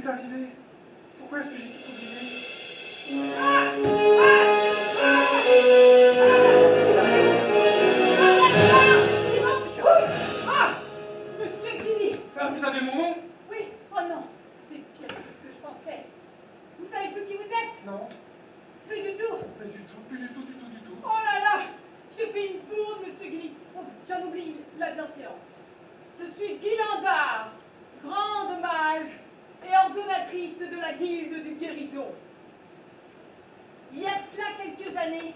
m'est arrivé? Pourquoi est-ce que j'ai tout oublié? Monsieur Guilly! Ah, vous avez mon nom? Oui, oh non, c'est pire que ce que je pensais. Vous savez plus qui vous êtes? Non. Plus du tout. Pas du tout, plus du tout, du tout, du tout. Oh là là, j'ai fait une bourde, monsieur Guilly. Oh, j'en oublie la bienséance. Je suis Guillandard, grande mage et ordonnatrice de la guilde du Guéridon. Il y a de cela quelques années,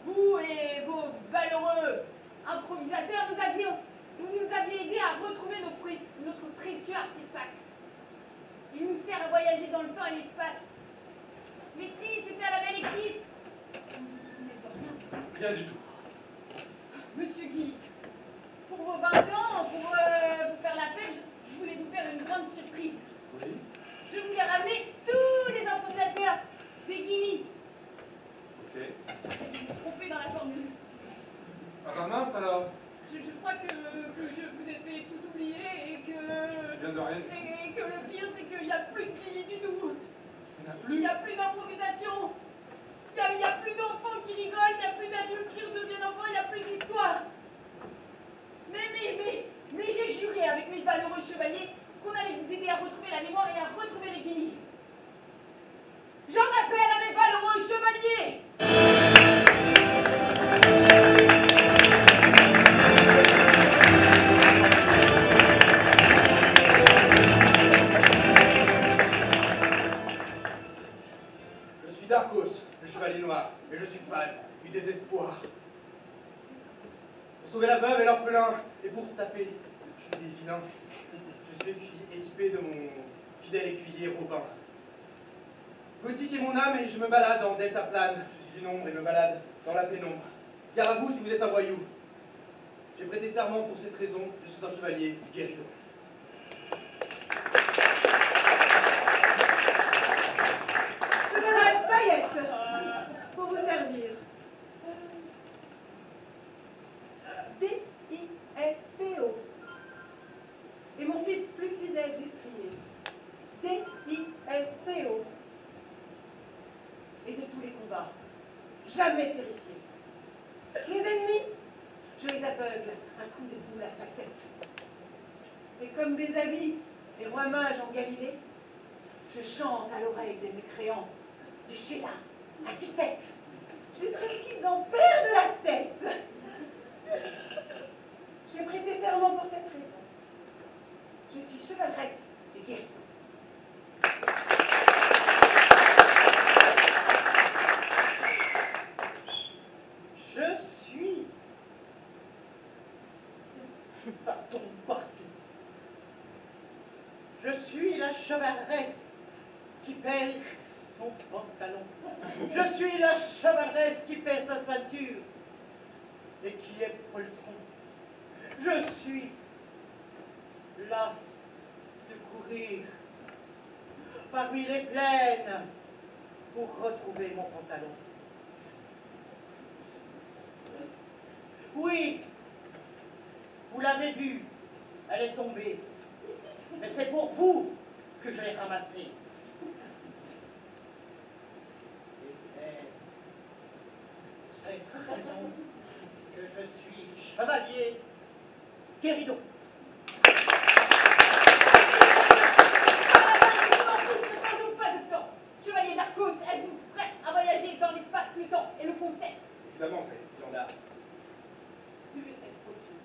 vous et vos valeureux improvisateurs vous nous aviez aidés à retrouver notre précieux artefact. Il nous sert à voyager dans le temps et l'espace. Mais si, c'était à la belle équipe. Vous ne vous souvenez de rien? Rien du tout. Monsieur Guy, pour vos 20 ans, pour vous faire la fête, je voulais vous faire une grande surprise. Oui. Je voulais ramener tous les improvisateurs des Guilly. Ok. Vous me trompez dans la formule. Ah bah mince alors. Je crois que je vous ai fait tout oublier et que... Je viens de rien. Et que le pire, c'est qu'il n'y a plus de Guilly du tout. Il n'y en a Il plus. n'y a plus d'improvisation. Il n'y a plus d'enfants qui rigolent, il n'y a plus d'adultes qui redeviennent enfants, il n'y a plus d'histoire. Mais j'ai juré avec mes valeureux chevaliers qu'on allait vous aider à retrouver la mémoire et à retrouver les Guilly. J'en appelle à mes valeureux chevaliers. Je suis Darkos, le chevalier noir, et je suis fan du désespoir. Pour sauver la veuve et l'orphelin, et pour taper le des finances, je suis équipé de mon fidèle écuyer Robin. Gothique est mon âme et je me balade en deltaplane. Je suis une ombre et me balade dans la pénombre. Gare à vous si vous êtes un voyou. J'ai prêté serment pour cette raison, je suis un chevalier du Guéridon. Je me reste paillette pour vous servir. D-I-S-T-O. Et mon fils plus fidèle d'Estrier. D-I-S-T-O. Et de tous les combats, jamais terrifié. Mes ennemis, je les aveugle, un coup de boule à facettes. Et comme des amis, les rois mages en Galilée, je chante à l'oreille des mécréants, du Sheila, à tue-tête, jusqu'à ce qu'ils en perdent la tête. J'ai prêté serment pour cette raison. Je suis chevaleresse des Guéridons. Je suis. Ça tombe partout. Je suis la chevaleresse qui pèle son pantalon. Je suis la chevaleresse qui pèse sa ceinture et qui est poltron. Je suis las de courir parmi les plaines pour retrouver mon pantalon. Oui, vous l'avez vue, elle est tombée. Mais c'est pour vous que je l'ai ramassée. Et c'est cette raison que je suis chevalier Guéridon. Ne perdons pas de temps. Chevalier Darkos, êtes-vous prêt à voyager dans l'espace, le temps et le concept? Évidemment, Guillandard. Buvez cette potion.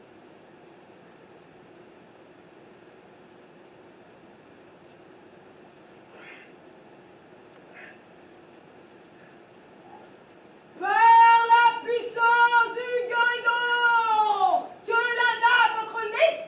Par la puissance du Guéridon, que la nappe votre l'esprit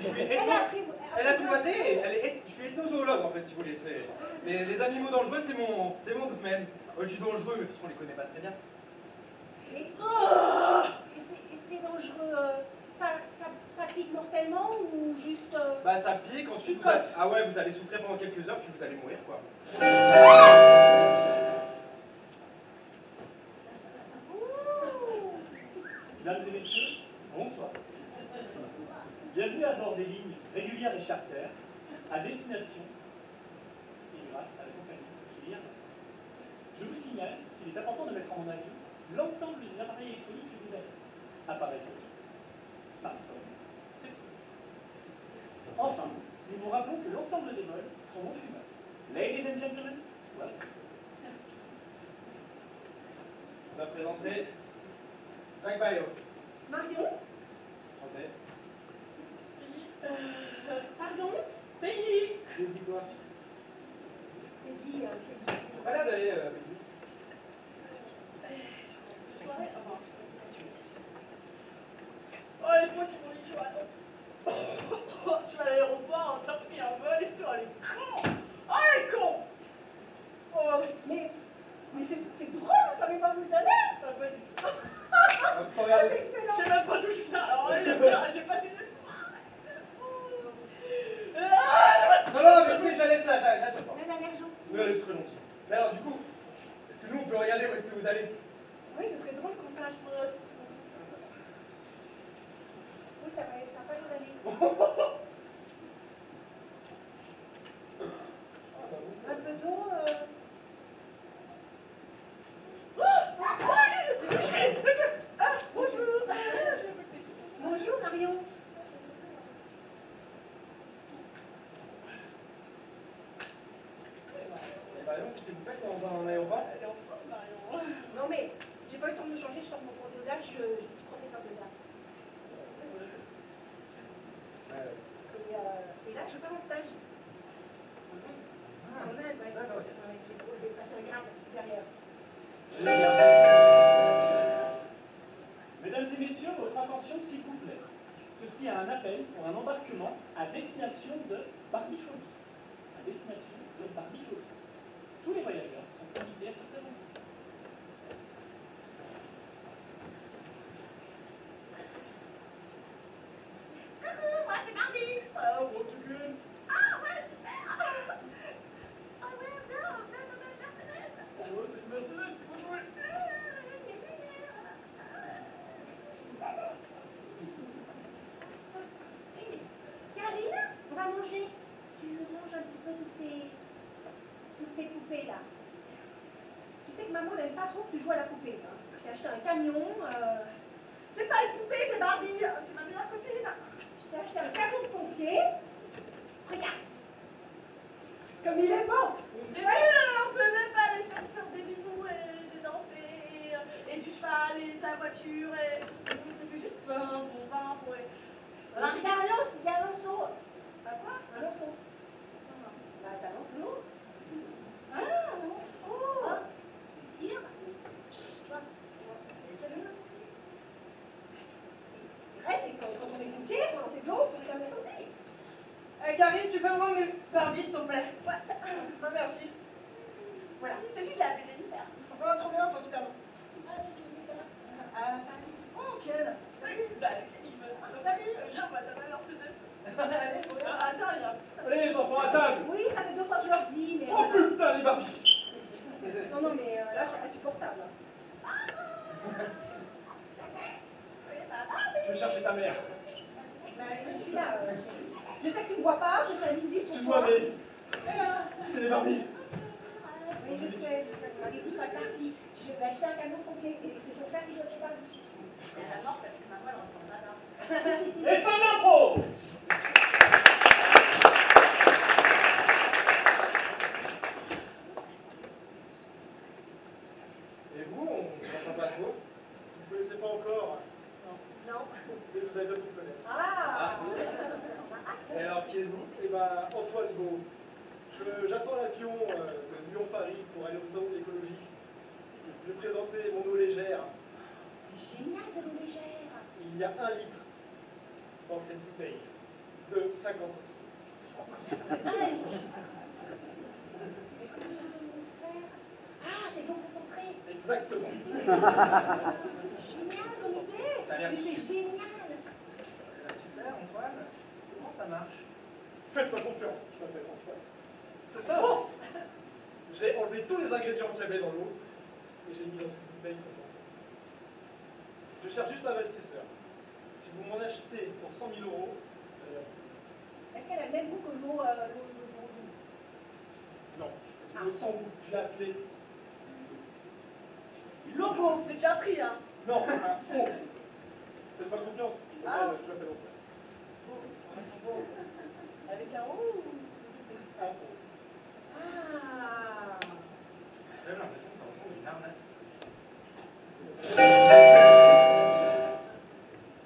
Je suis Elle a pris... Elle a apprivoisé, je suis ethnozoologue en fait, si vous voulez. Les animaux dangereux, c'est mon domaine. Je dis dangereux, mais parce qu'on les connaît pas très bien. Et c'est dangereux. Ça pique mortellement ou juste... Bah ça pique, ensuite ah ouais, vous allez souffrir pendant quelques heures, puis vous allez mourir quoi. Mesdames et messieurs, bonsoir. Bienvenue à bord des lignes régulières et charter à destination et grâce à la compagnie qui est Je vous signale qu'il est important de mettre en avis l'ensemble des appareils électroniques que vous avez. Appareils photo, smartphone, sextoys. Enfin, nous vous rappelons que l'ensemble des vols sont non fumeurs. Ladies and gentlemen, welcome. On va présenter Frank Bayo. Marion? Santé. Pardon? Peggy. J'ai dit quoi? Peggy, Voilà d'aller, Peggy. Oh, les potes, ils m'ont dit, tu vas tu vas à l'aéroport, t'as pris un vol et tout, elle est con. Oh, elle est con. Oh, mais c'est drôle, vous savez pas où vous allez. Ça va être... Regardez. Je sais même pas d'où je viens, alors j'ai passé des soirées. Non, mais écoutez, je la laisse là, j'attends. Elle a l'air gentille. Oui, elle est très gentille. Mais alors, du coup, est-ce que nous, on peut regarder où est-ce que vous allez? Oui, ce serait drôle qu'on sache. Oui, ça va être sympa de l'aller. Un peu d'eau, Bonjour. Bonjour Marion. Marion, qu'est-ce que vous faites dans un aéroport? Non mais, j'ai pas eu le temps de me changer, je sors mon cours d'art, je suis professeur de l'art. Et là, je pars en stage. En Inde, ouais. J'ai passé un grade supérieur. Mesdames et messieurs, votre attention s'il vous plaît. Ceci est un appel pour un embarquement à destination de Barbichovie. À destination de Barbichovie. Tous les voyageurs sont invités à se présenter. Coucou, moi c'est Barbie. Oh, what you good? Ah ouais, super. Ah ouais, bien, plein de belles Mercedes. Oh, c'est une Mercedes, faut jouer. Karine, on va manger. Tu manges un petit peu toutes tes poupées là. Tu sais que maman n'aime pas trop que tu joues à la poupée. Hein. J'ai acheté un camion. C'est pas une poupée, c'est Barbie. C'est ma meilleure copine. Je t'ai acheté un camion de pompier. Regarde. Comme il est beau. Et on peut même pas aller faire des bisous et des danser et du cheval et ta voiture et c'est juste un bon vin pour... Alors, il y a un ours, il y a un ourson. Bah quoi? Un ourson. Bah t'as l'eau. Ah, non. Oh. Hein? Sûr? Ouais, c'est quand on est pompier, on fait de l'eau, on est comme la santé. Karine, tu peux me rendre mes Barbies, s'il te plaît? Ouais. Ah, merci. Voilà. C'est celui qui a appelé Jennifer. Oh, trop bien, c'est super bon. Ah, oh, Ken. Salut. Salut, viens, moi, t'as pas l'air plus de... Allez, attends, il y a... Allez, les enfants, à table! Oui, ça fait 2 fois que je leur dis, mais... Oh putain, les Barbies! Non, non, mais là, c'est insupportable. Je vais chercher ta mère. Bah, je suis là. Je sais que tu ne vois pas, je fais la visite pour Excuse-moi, toi. mais c'est les Barbies. Oui, je sais. Allez, écoute, ma partie. Je vais acheter un camion pompier et c'est pour ça que je ne sais pas. Elle a mort parce que ma voix, elle entend pas. Et fin d'impro! Et vous, on n'entend pas trop? Vous ne connaissez pas encore, Non. mais vous allez bientôt me connaître. Ah. Et alors, qui êtes-vous? Eh ben, Antoine Beau. J'attends l'avion de Lyon-Paris pour aller au salon de l'écologie. Je vais présenter mon eau légère. Génial de l'eau légère. Il y a 1 litre dans cette bouteille. De 50 centimes. Ah, c'est pour concentrer. Exactement. Génial comme idée. Ça a l'air Mais c'est génial. super, Antoine. Comment ça marche? Faites-moi confiance, je m'appelle Antoine. C'est ça. J'ai enlevé tous les ingrédients qu'il y avait dans l'eau et j'ai mis dans une bouteille concentrée. Je cherche juste un investisseur. Si vous m'en achetez pour 100 000 euros, Est-ce qu'elle a le même goût que l'eau non, c'est une eau sans goût. Je l'ai appelée Logo, c'est déjà pris, hein. non, un eau. Faites-moi confiance, je m'appelle Antoine. Avec un O ou... Un eau. Ah. J'ai même l'impression que ça ressemble à une arnaque.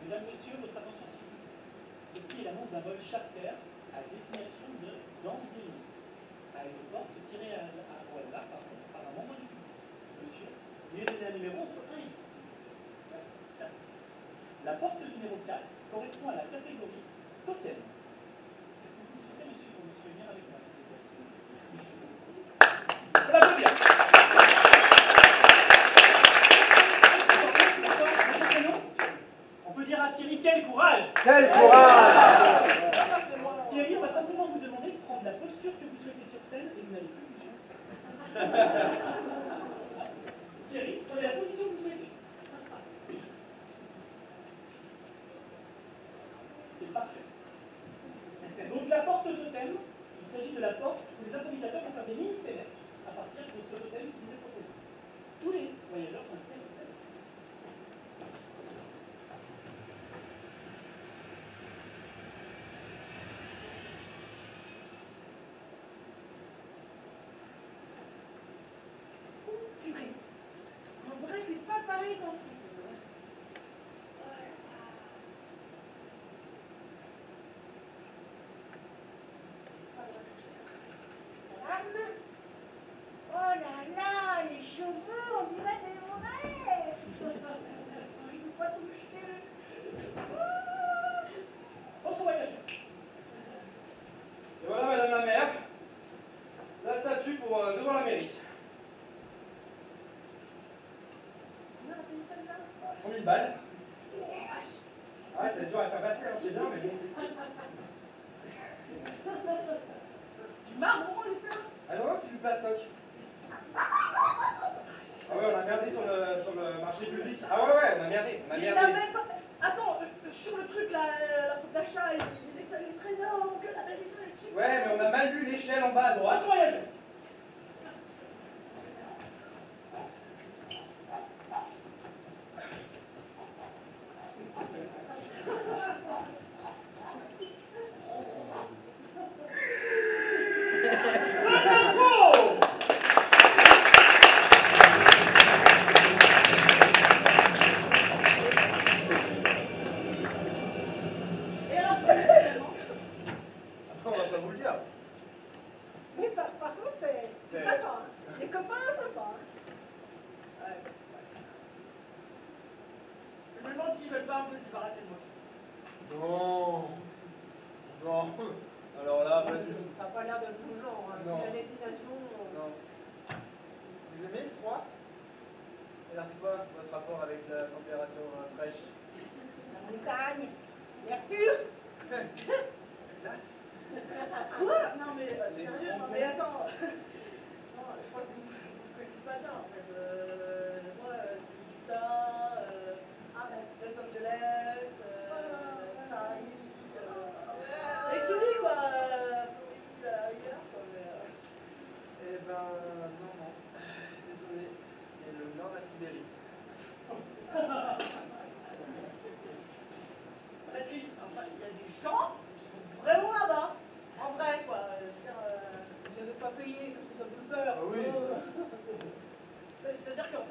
Mesdames, Messieurs, votre attention s'il vous plaît. Ceci est l'annonce d'un vol charter à destination de Danville, à une porte tirée au hasard par un membre du public. Monsieur, veuillez donner un numéro entre 1 et 10. La porte numéro 4 correspond à la catégorie totem. Est-ce que vous souhaitez, monsieur, pour monsieur venir avec moi, s'il vous plaît? On l'applaudir. Votre prénom? On peut dire à Thierry, quel courage! Quel courage! Thierry, on va simplement vous demander de prendre la posture que vous souhaitez sur scène et vous n'allez plus bouger. Thierry, prenez la position que vous souhaitez. C'est parfait. Donc la porte totem, il s'agit de la porte où les improvisateurs vont faire des mini-scénettes à partir de ce totem qui vous est proposé. Tous les voyageurs sont invités à cette scène. Purée. En vrai, je suis pas pareil qu'en France. Oh là là, les cheveux, on dirait des oreilles. Je ne peux pas toucher. Autre voyageur. Et voilà, madame la maire, la statue pour devant la mairie. Non, c'est une seule là. 100 000 balles. Ah ouais, c'est dur à faire passer, hein, c'est bien, mais bon. Du marbre, j'espère. Ah non, c'est du plastoc. Ah ouais, on a merdé sur le marché public. Ah ouais, on a merdé, on a Il merdé. avait pas... Attends, sur le truc là, la porte d'achat, il disait que ça allait très énorme, que la belle étoile dessus. Ouais, mais on a mal vu l'échelle en bas à droite. Autre voyageur. Et alors, finalement, On va pas vous le dire. mais ça, par contre, c'est sympa. Les copains, sympa. Ouais. Je me demande s'ils veulent pas un peu se débarrasser de moi. Non. Non. Alors là, pas du tout. Ça n'a pas l'air de tout genre. Hein. Non. La destination. Non. Vous aimez le froid? Et alors c'est quoi votre rapport avec la température fraîche? La montagne. L'air pur. Quoi? Non, mais sérieux, non, mais attends. Non, je crois que vous ne connaissez pas bien en fait. Moi, c'est Utah, Los Angeles, Paris, les États-Unis quoi. Floride, ailleurs quoi. Eh ben, non, non. Désolé. C'est le nord de la Sibérie. Parce qu'il y a des gens qui sont vraiment là-bas, en vrai quoi. Je veux dire, vous n'avez pas payé, ça me fait peur. Ah oui. C'est-à-dire qu'en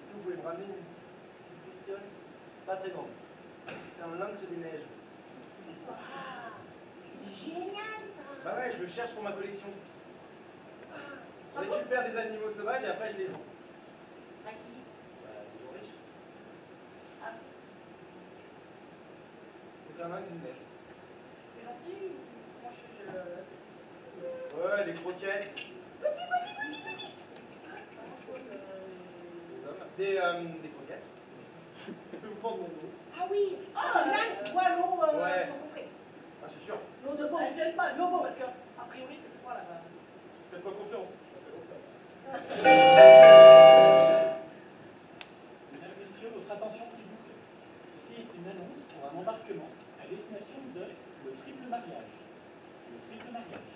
que vous pouvez me ramener une petite pistolet? Pas très grande. C'est un lynx des neiges. Ah, génial ça. Bah ouais, je le cherche pour ma collection. Je récupère des animaux sauvages et après je les vends. À qui? Bah, les gens riches. Ah, C'est un lynx des neiges. c'est gentil ou comment je Ouais, des croquettes. Des croquettes. Je peux vous vendre mon dos. Ah oui. Ah, lynx, poilon, Ouais. concentré. Ah, c'est sûr. L'eau de bon, j'aime pas l'eau de bon parce que, a priori, c'est froid là-bas. Faites-moi confiance. Ça fait longtemps. Mesdames, Messieurs, votre attention s'il vous plaît. Ceci est une annonce pour un embarquement à destination de le triple mariage. Le triple mariage.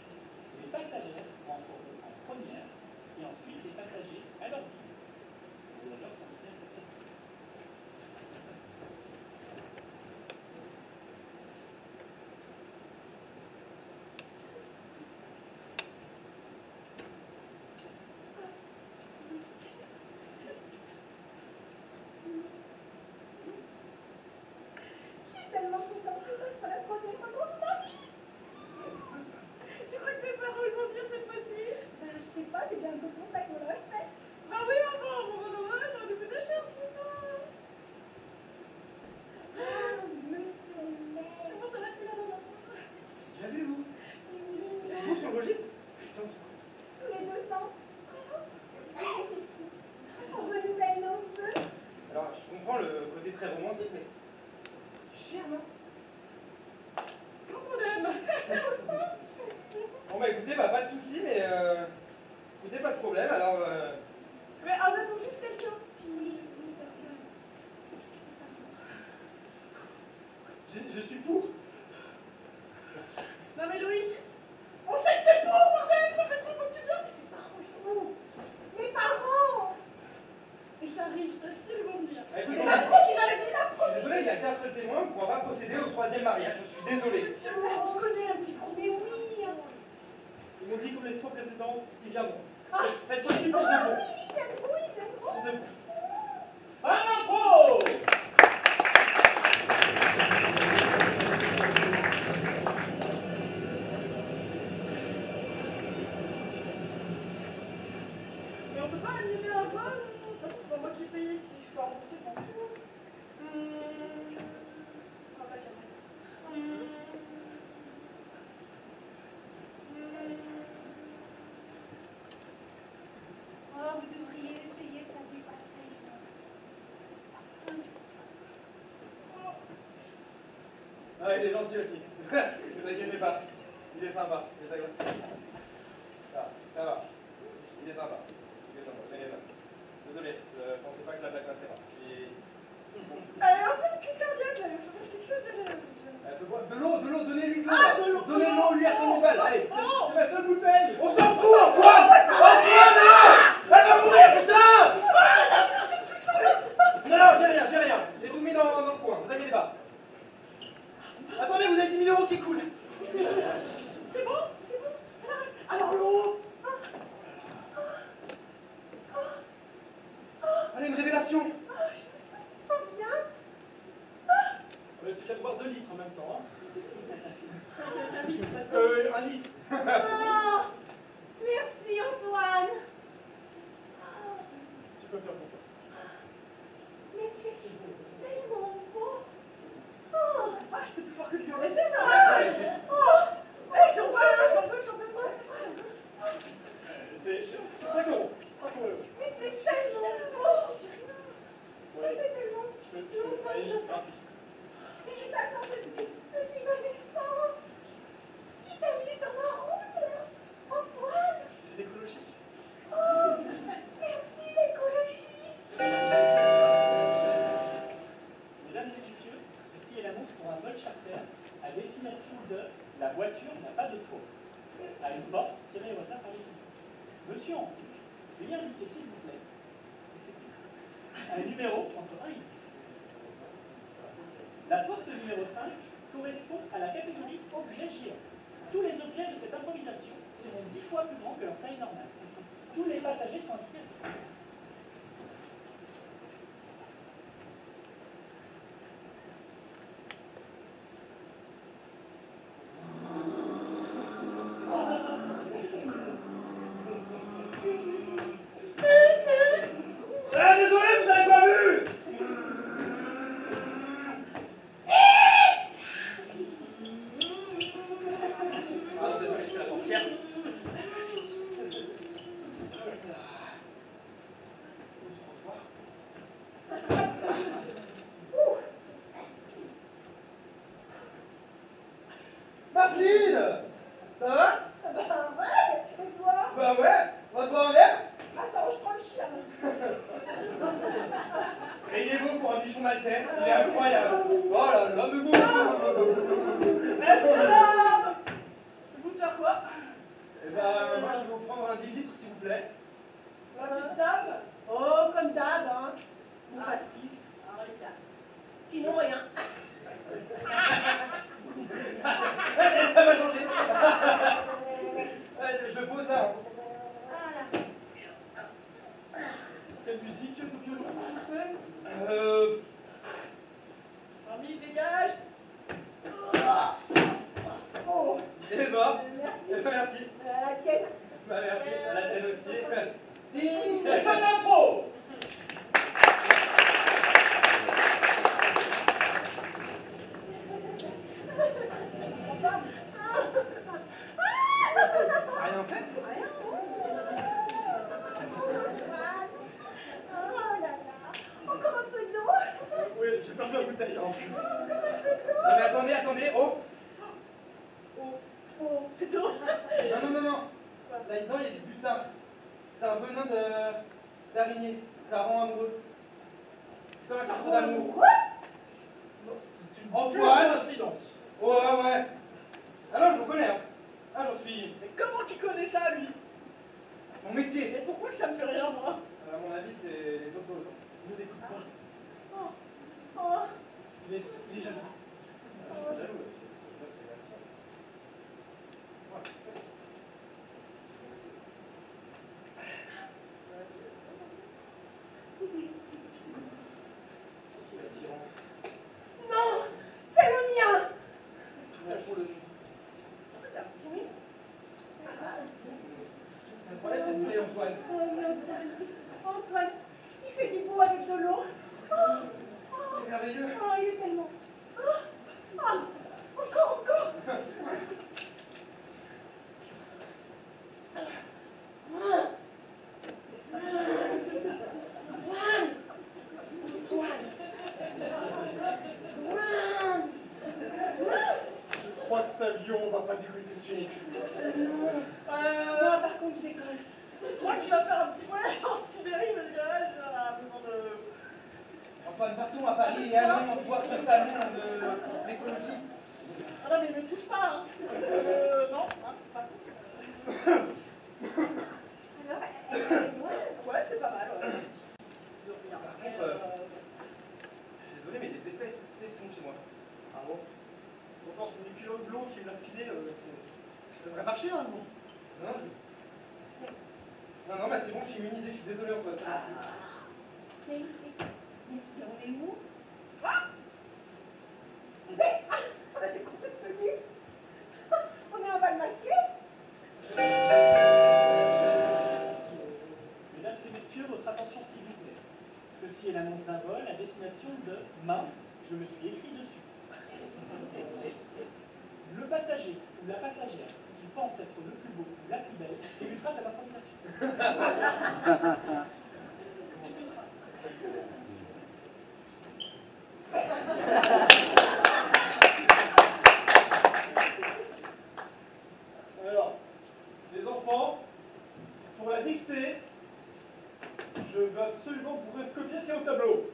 Les passagères entreront en première et ensuite les passagers à leur guide. Les voyageurs sont bien acceptés. Je suis tellement contente que ça sera la première fois qu'on se marie. Tu crois que tes parents ils vont dire cette fois-ci? Ben, je sais pas, c'est bien un peu pour ça qu'on l'a fait. Bah oui, maman, mon dommage, on a fait des choses, putain. Ah, monsieur le maire. Comment ça va, tu l'as dans J'ai déjà vu, vous. C'est vous sur le registre? Putain, c'est cool. tous les 2 ans? On renouvelle nos vœux. Alors, je comprends le côté très romantique, mais. C'est cher, non? Quand on aime. Bon, bah écoutez, bah pas de soucis, mais. Écoutez, pas de problème, alors. Mais en attendant juste quelqu'un. Oui, quelqu'un. Je suis pour. Non mais Louis, on sait que t'es pour, bordel, ça fait 3 fois que tu viens, mais ses parents, ils sont où? Mes parents. Et j'arrive, je t'assure, ils vont me dire. Écoutez, Mais j'avais dit qu'ils allaient venir la je suis désolé, il n'y a qu'un seul témoin, on ne pourra pas procéder au 3e mariage, je suis désolé. Monsieur le maire, on se connaît un petit peu, mais oui. Ils m'ont dit comme les fois précédentes, ils viendront. Ah, Cette fois-ci, pour de bon. oui, ils viendront, ils viendront. Pour de bon. À l'impôt! Mais on peut pas annuler un vol? Parce que c'est pas moi qui ai payé, si je suis pas remboursée, je m'en fous. Ah, pas jamais. Oh, vous devriez essayer, ça dépasse. Ah, il est gentil aussi. Ne vous inquiétez pas. Il est sympa. Il est agréable. Ça va. Il est sympa. Il est sympa. Vous inquiétez pas. Désolé, je ne pensais pas que la blague passera. En fait, crise cardiaque, là, il faut faire quelque chose De l'eau, donnez-lui de l'eau. Ah, de l'eau, Donnez de l'eau, lui, à son éval. Allez, Oh. c'est ma seule bouteille. On s'en fout, Antoine. Antoine, non. Elle va mourir, putain. Non, j'ai rien. J'ai tout mis dans le coin, vous inquiétez pas. Attendez, vous avez 10 000 € qui coulent. C'est bon? Alors l'eau. Allez, une révélation. Je me sens pas bien. Tu viens de boire 2 litres en même temps. Hein. Un litre. Oh, merci Antoine. Tu peux me faire confiance. Mais tu es tellement beau. Oh, Ah, je sais plus fort que lui. mais c'est ça. Oh, ouais, j'en veux pas. C'est 5 €. 5 €. Mais c'est tellement beau. Oui. C'est tellement Je peux aller gratuit. Mais je t'attendais depuis ma naissance. Qui t'a mis sur ma route? Antoine. C'est l'écologie. Oh, merci l'écologie. Mesdames et messieurs, ceci est l'annonce pour un vol charter à destination de la voiture n'a pas de toit. À une porte tirée au hasard par l'équipe. Monsieur en plus, veuillez indiquer s'il vous plaît un numéro entre 1 et 10. La porte numéro 5 correspond à la catégorie objet géant. Tous les objets de cette improvisation seront 10 fois plus grands que leur taille normale. Tous les passagers sont invités à cette porte. Marceline! Ça va? Bah ouais, et toi? Bah ouais, on va se voir en l'air? Attends, je prends le chien. Et il est beau pour un bichon maltais, il est incroyable. Oh là là, mais bon. Monsieur l'homme! Vous faire quoi? Eh ben, moi je vais vous prendre un 10 litres s'il vous plaît. La petite dame? Oh, comme d'hab, hein. Mon pastis. Arrête là. Sinon, rien. Ça va changer. Je pose là. Voilà. Quelle musique de violon, vous faites? Parmi, je dégage. Oh, Eh ben, merci. merci. La tienne. Bah merci, la tienne aussi. Ding! Fin d'impro! Rien fait? Oh là là. Encore un peu d'eau. Oui, j'ai perdu la bouteille. Encore un peu d'eau. Non mais attendez, attendez, oh! Oh, c'est d'eau. Non. Là-dedans, il y a du butin. C'est un venin d'araignée. Ça rend amoureux. C'est comme un carrefour d'amour. C'est une Antoine! coïncidence. Ouais. Alors, je vous connais, hein. Ah, j'en suis... Mais comment tu connais ça, lui? Mon métier. Mais pourquoi que ça me fait rien, moi? À mon avis, c'est les topos. Ne l'écoute pas. Oh. Il est jaloux. Je suis jaloux, Non, c'est le mien. pour le... Oui. Le problème, c'est de tuer Antoine. Oh, mais Antoine, il fait du beau avec de l'eau. C'est merveilleux. Oh, il est tellement... Encore. Je crois que cet avion va pas décoller tout de suite. Non, par contre, je décolle. Je crois que tu vas faire un petit voyage en Sibérie, parce que là, j'ai besoin de... Antoine, partons à Paris et allons voir ce salon de l'écologie. Ah non, mais ne me touche pas, hein. Non, hein, pas tout. Alors, ouais, c'est pas mal, ouais. Par contre, je suis désolé, mais les effets, c'est ce chez moi. Ah bon? Pourtant, c'est du kilo de l'eau qui me l'a filé. Ça devrait marcher, hein, bon. Non, bah c'est bon, je suis immunisé, je suis désolé, Antoine. Mais on est où? Mais, c'est complètement tenu. On est en bal masqué. Mesdames et messieurs, votre attention s'il vous plaît. Ceci est l'annonce d'un vol à destination de Mince, je me suis écrit dessus. Le passager ou la passagère qui pense être le plus beau ou la plus belle débutera cette information. Alors, les enfants, pour la dictée, je veux absolument que vous recopiez ce qu'il y a au tableau.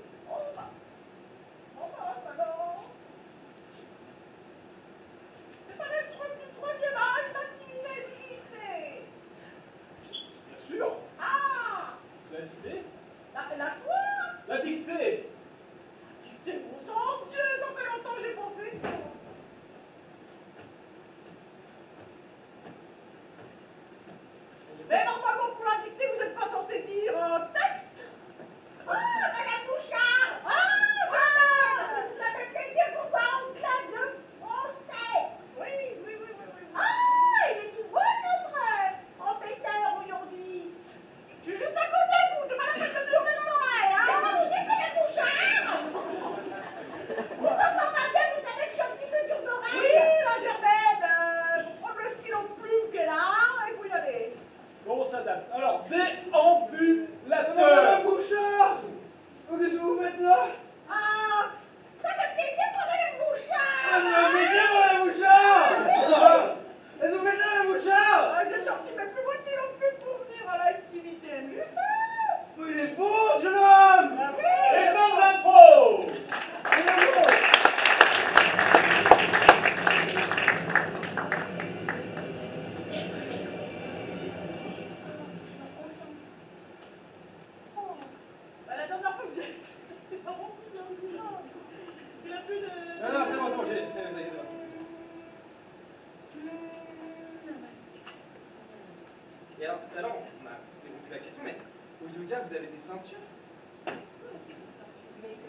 C'est pas le truc du troisième âge, l'activité du lycée. Bien sûr. Ah, La dictée. la quoi? La dictée. T'es content, Dieu, ça fait longtemps que j'ai pas fait ça. Mais normalement, pour la dictée, vous n'êtes pas censé dire texte. Ah, Madame Bouchard. Ah, vous avez plaisir pour voir en classe de français. Oui. Ah, il est tout beau, notre professeur, aujourd'hui. Je suis juste à côté, vous. Je vais pas la peine de me lever dans l'oreille, hein. Vous dites, Madame Bouchard.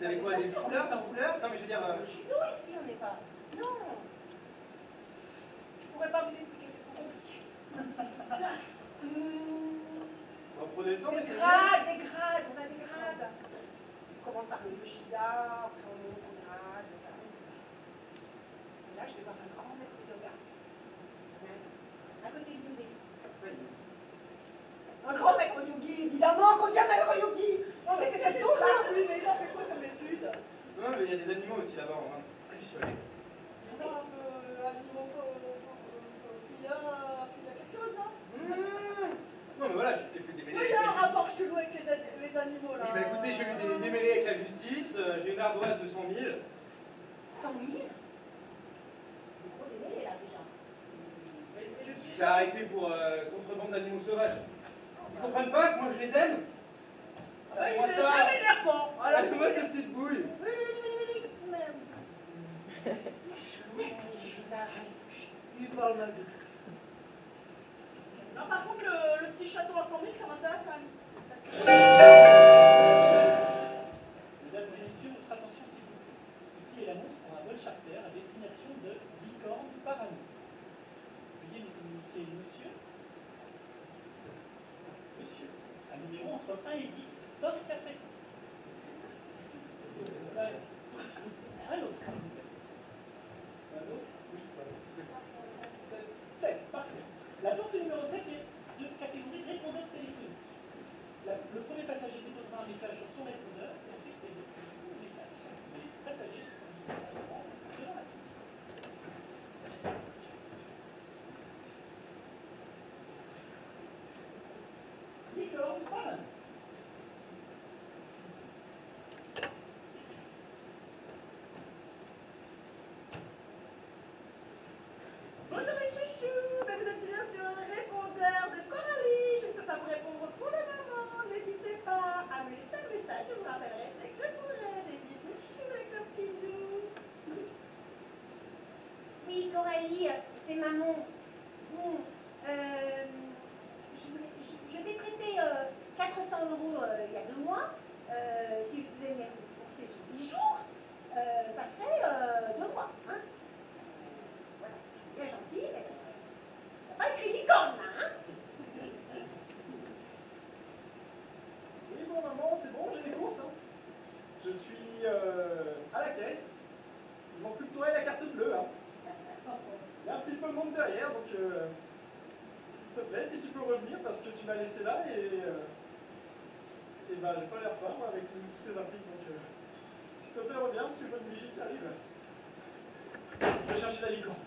Vous avez quoi, des fouleurs, d'un fouleur? Non, mais je veux dire... Chez nous, ici, on n'est pas. Non. Je pourrais pas vous expliquer, c'est trop compliqué. Vous prenez le temps, mais Des c'est grades, on a des grades. On commence par le Yoshida, après on monte au grade, et là, je vais voir un grand maître de yoga. À côté du yogi. Un grand maître yogi, évidemment, qu'on dit un maître yogi. Non, mais c'est cette chose-là. Oui, mais il a fait quoi comme étude? Non, mais il y a des animaux aussi là-bas en Inde. J'y suis allé. Animaux, il y a quelque chose, non? Non, mais voilà, j'ai fait des Oui, mêlées. il y a un rapport chelou avec les animaux, là. Oui, bah écoutez, j'ai eu des mêlées avec la justice, j'ai une ardoise de 100 000. 100 000? C'est gros des mêlés, là, déjà. Et le petit J'ai arrêté pour contrebande d'animaux sauvages. Ils comprennent pas que moi je les aime? il Moi est ça. jamais l'air fort. Allez-moi cette petite bouille. Il parle mal de tout. Non, par contre, le petit château à 100 000, ça m'intéresse quand même. Mesdames et messieurs, votre attention s'il vous plaît. Ceci est l'annonce pour un vol charter à destination de Licorne Parano. Veuillez nous communiquer monsieur. Monsieur, un numéro entre 1 et 10, sauf cas précis. Un autre, s'il vous plaît. Un autre? Oui. 7, parfait. La porte numéro 7 est de catégorie répondeur téléphonique. Le premier passager déposera un message sur son répondeur et ensuite il y a le message. Les passagers sont disponibles durant la nuit. Licorne Parano. Bonjour mes chouchous, vous êtes bien sur le répondeur de Coralie. Je ne peux pas vous répondre pour le moment. N'hésitez pas à me laisser un message, je vous rappellerai dès que je pourrai. Des bisous, chou, avec un petit bisou. Oui, Coralie, c'est maman. Je t'ai prêté 400 € il y a 2 mois. Tu devais me rembourser sur 10 jours. Ça fait 2 mois. Hein. Voilà, bien gentil, mais t'as pas écrit licorne là, hein? Oui, bon, maman, c'est bon, j'ai les courses. Hein. Je suis à la caisse. Il manque plus que toi et la carte bleue. Hein. Il y a un petit peu de monde derrière, donc s'il te plaît, si tu peux revenir, parce que tu m'as laissé là et bah, j'ai pas l'air fort moi, avec tous ces articles. Donc s'il te plaît, reviens, parce que je vois une vigie qui arrive. Je vais chercher la licorne.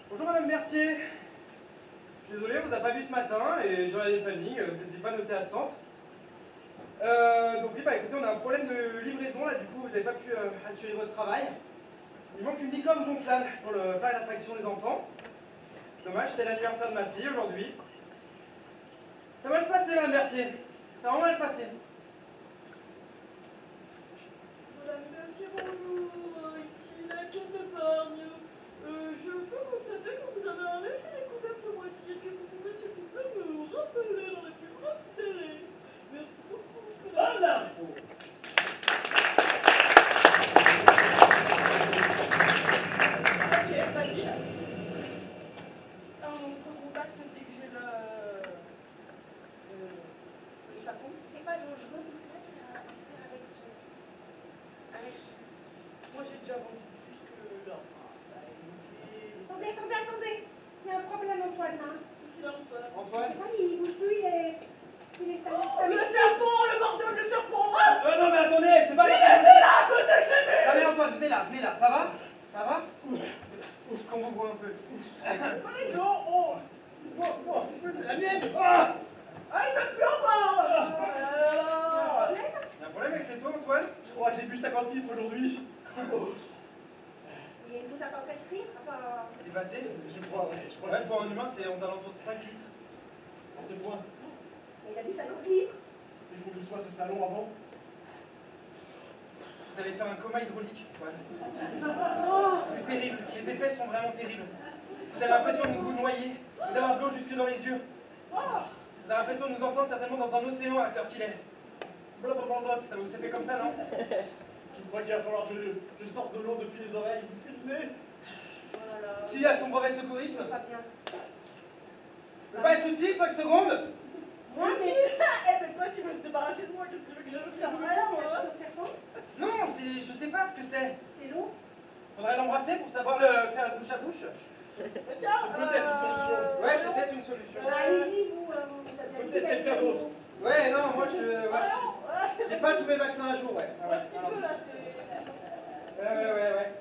Bonjour Madame Berthier. Je suis désolé, on vous a pas vu ce matin et j'aurais des paniques, vous n'étiez pas notée absente. Donc oui, bah écoutez, on a un problème de livraison là, du coup vous n'avez pas pu assurer votre travail. Il manque une licorne gonflable pour le parc d'attraction des enfants. Dommage, c'était l'anniversaire de ma fille aujourd'hui. Ça va mal passer Madame Berthier, ça va mal passer. Madame Berthier, bonjour. Ici la caisse d'épargne. Je peux constater que vous avez un léger découvert ce mois-ci et que vous pouvez s'il vous plaît me rappeler dans les plus grandes télé. Merci beaucoup. Bonne info. Ok, vas-y. On se recontacte dès que j'ai le chapeau. C'est pas dangereux tout ça, tu vas faire avec ce... Moi j'ai déjà vendu plus que là. Attendez. Il y a un problème, Antoine, là. Antoine? C'est pas, il bouge plus, il est... Oh, le serpent, le bordel, le serpent! Non mais attendez, c'est pas... Il était là, à côté, je l'ai vu! Non mais Antoine, venez là, ça va? Ça va? Qu'on vous voit un peu. Non, oh! C'est la mienne! Ah, il me pleure pas! Il y a un problème avec cette eau, Antoine? Je crois que j'ai bu 50 litres aujourd'hui. Il y a une goutte à pas prescrire, enfin... C'est passé? Je crois, ouais. Je crois Ouais, pour un humain, c'est aux alentours de 5 litres. c'est point. Mais il a bu 50 litres. Il faut que je sois ce salon avant. Vous allez faire un coma hydraulique, Antoine. C'est terrible, les effets sont vraiment terribles. Vous avez l'impression de vous noyer, d'avoir de l'eau jusque dans les yeux. Vous avez l'impression de nous entendre certainement dans un océan à cœur qu'il est. Blablabla, ça vous s'est fait comme ça, non? Je crois qu'il va falloir que je sorte de l'eau depuis les oreilles, depuis le nez. Oh là là. Qui a son brevet de secourisme? Pas bien. Ça peut pas être utile, 5 secondes? Moi, Eh, mais toi, tu veux te débarrasser de moi, qu'est-ce que tu veux que je ça fasse? va, on serpent. Non, je sais pas ce que c'est. C'est long. Faudrait l'embrasser pour savoir faire la bouche à bouche. Tiens, peut-être une solution. Ouais, c'est peut-être une solution. Allez-y, vous avez Peut-être quelqu'un d'autre. Ouais, non, moi j'ai pas tous mes vaccins à jour, ouais. Ah ouais, Un petit peu, là, c'est... ouais.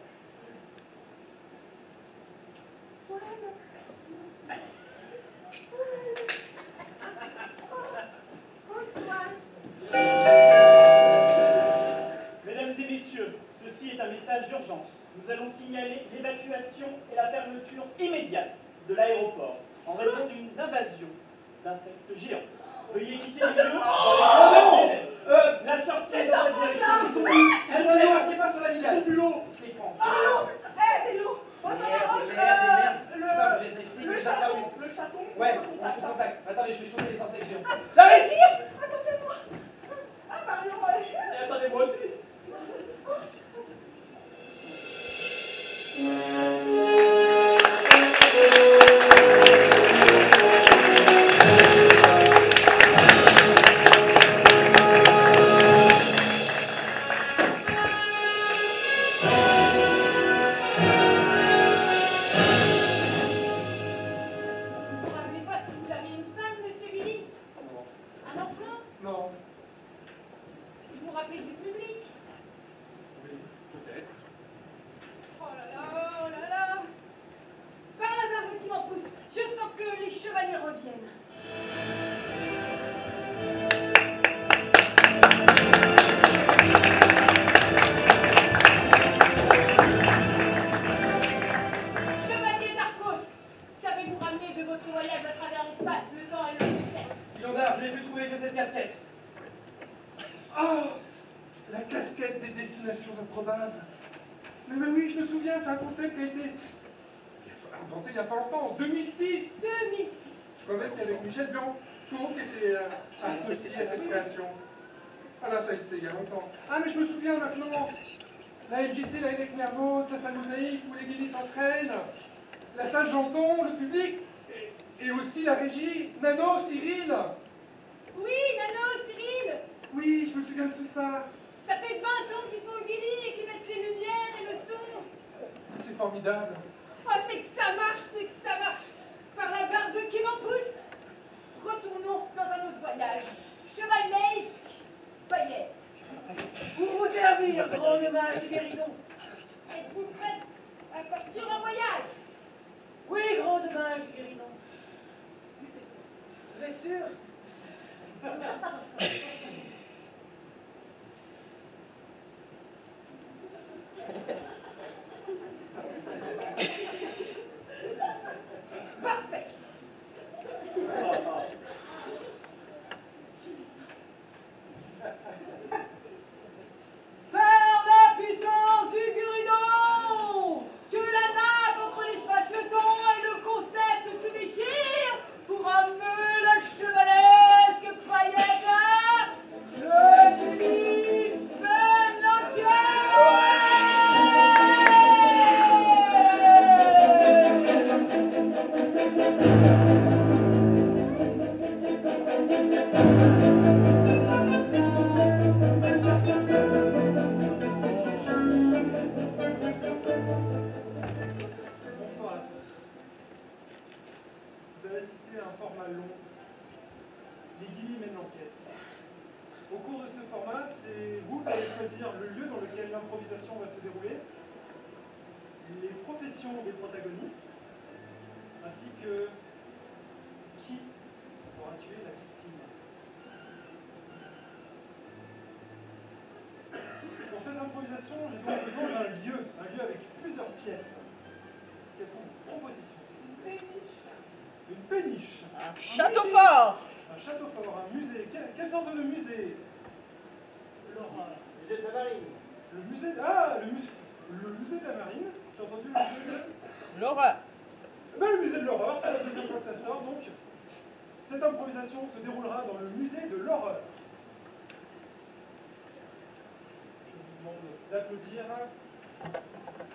Mesdames et messieurs, ceci est un message d'urgence. Nous allons signaler l'évacuation et la fermeture immédiate de l'aéroport en raison d'une invasion d'insectes géants. Veuillez quitter les lieux dans les délais. La sortie est dans cette direction. Non, c'est pas sur la ligne. Son bulot. Je les prends. c'est lourd. Le chaton. Le chaton. Ouais, on se contacte. Attendez, je vais choper les insectes géants. J'arrive. Attendez-moi. Ah, Marion, allez. Et attendez, moi aussi. Vous ne rappelez pas si vous avez une femme, monsieur Guilly? Un enfant? Non. Vous vous rappelez du public? Oui, peut-être. Oh là là. Par hasard, petit m'en pousse. Je sens que les chevaliers reviennent. Chevalier d'Arcos, qu'avez-vous ramené de votre voyage à travers l'espace, le temps et le désert? Guillandard, je n'ai pu trouver que cette casquette. Oh, la casquette des destinations improbables. Mais oui, je me souviens, c'est un concept qui a été inventé il n'y a pas longtemps, en 2006. 2006. Je crois même qu'avec Michel Blanc, qui était associé à cette création. Ah là, ça existait il y a longtemps. Ah, mais je me souviens maintenant. La MJC, la Évêque Nervos, la salle Mosaïque, où les Guillis s'entraînent, la salle Janton, le public, et aussi la régie, Nano, Cyril. Oui, Nano, Cyril. Oui, je me souviens de tout ça. Ça fait 20 ans qu'ils sont au Guilly et qu'ils mettent les lumières et le son. C'est formidable. Oh, c'est que ça marche. Par la barre de qui m'en pousse. Retournons dans un autre voyage. Chevalesque, paillette. Pour vous servir, grand mage du guéridon. Êtes-vous prête à partir en voyage? Oui, grand mage du guéridon. Vous êtes sûr? Parfait. Par la puissance du guéridon, que la nappe entre l'espace, le temps et le concept se déchire pour amener la chevalesque paillette à le public Bonsoir à tous. Vous avez assisté à un format long. Les Guillis mènent l'enquête. Au cours de ce format, c'est vous qui allez choisir le lieu dans lequel l'improvisation va se dérouler, les professions des protagonistes, ainsi que qui aura tué la victime. Pour cette improvisation, j'ai donc besoin d'un lieu avec plusieurs pièces. Quelles sont vos propositions? Une péniche. Château fort. Un château fort, un musée. Quelle sorte de musée? Musée de la marine. Le musée. Ah, le musée de la marine. J'ai entendu le musée de. L'horreur. Ben, le musée de l'horreur, c'est la deuxième fois que ça sort. Donc, cette improvisation se déroulera dans le musée de l'horreur. d'applaudir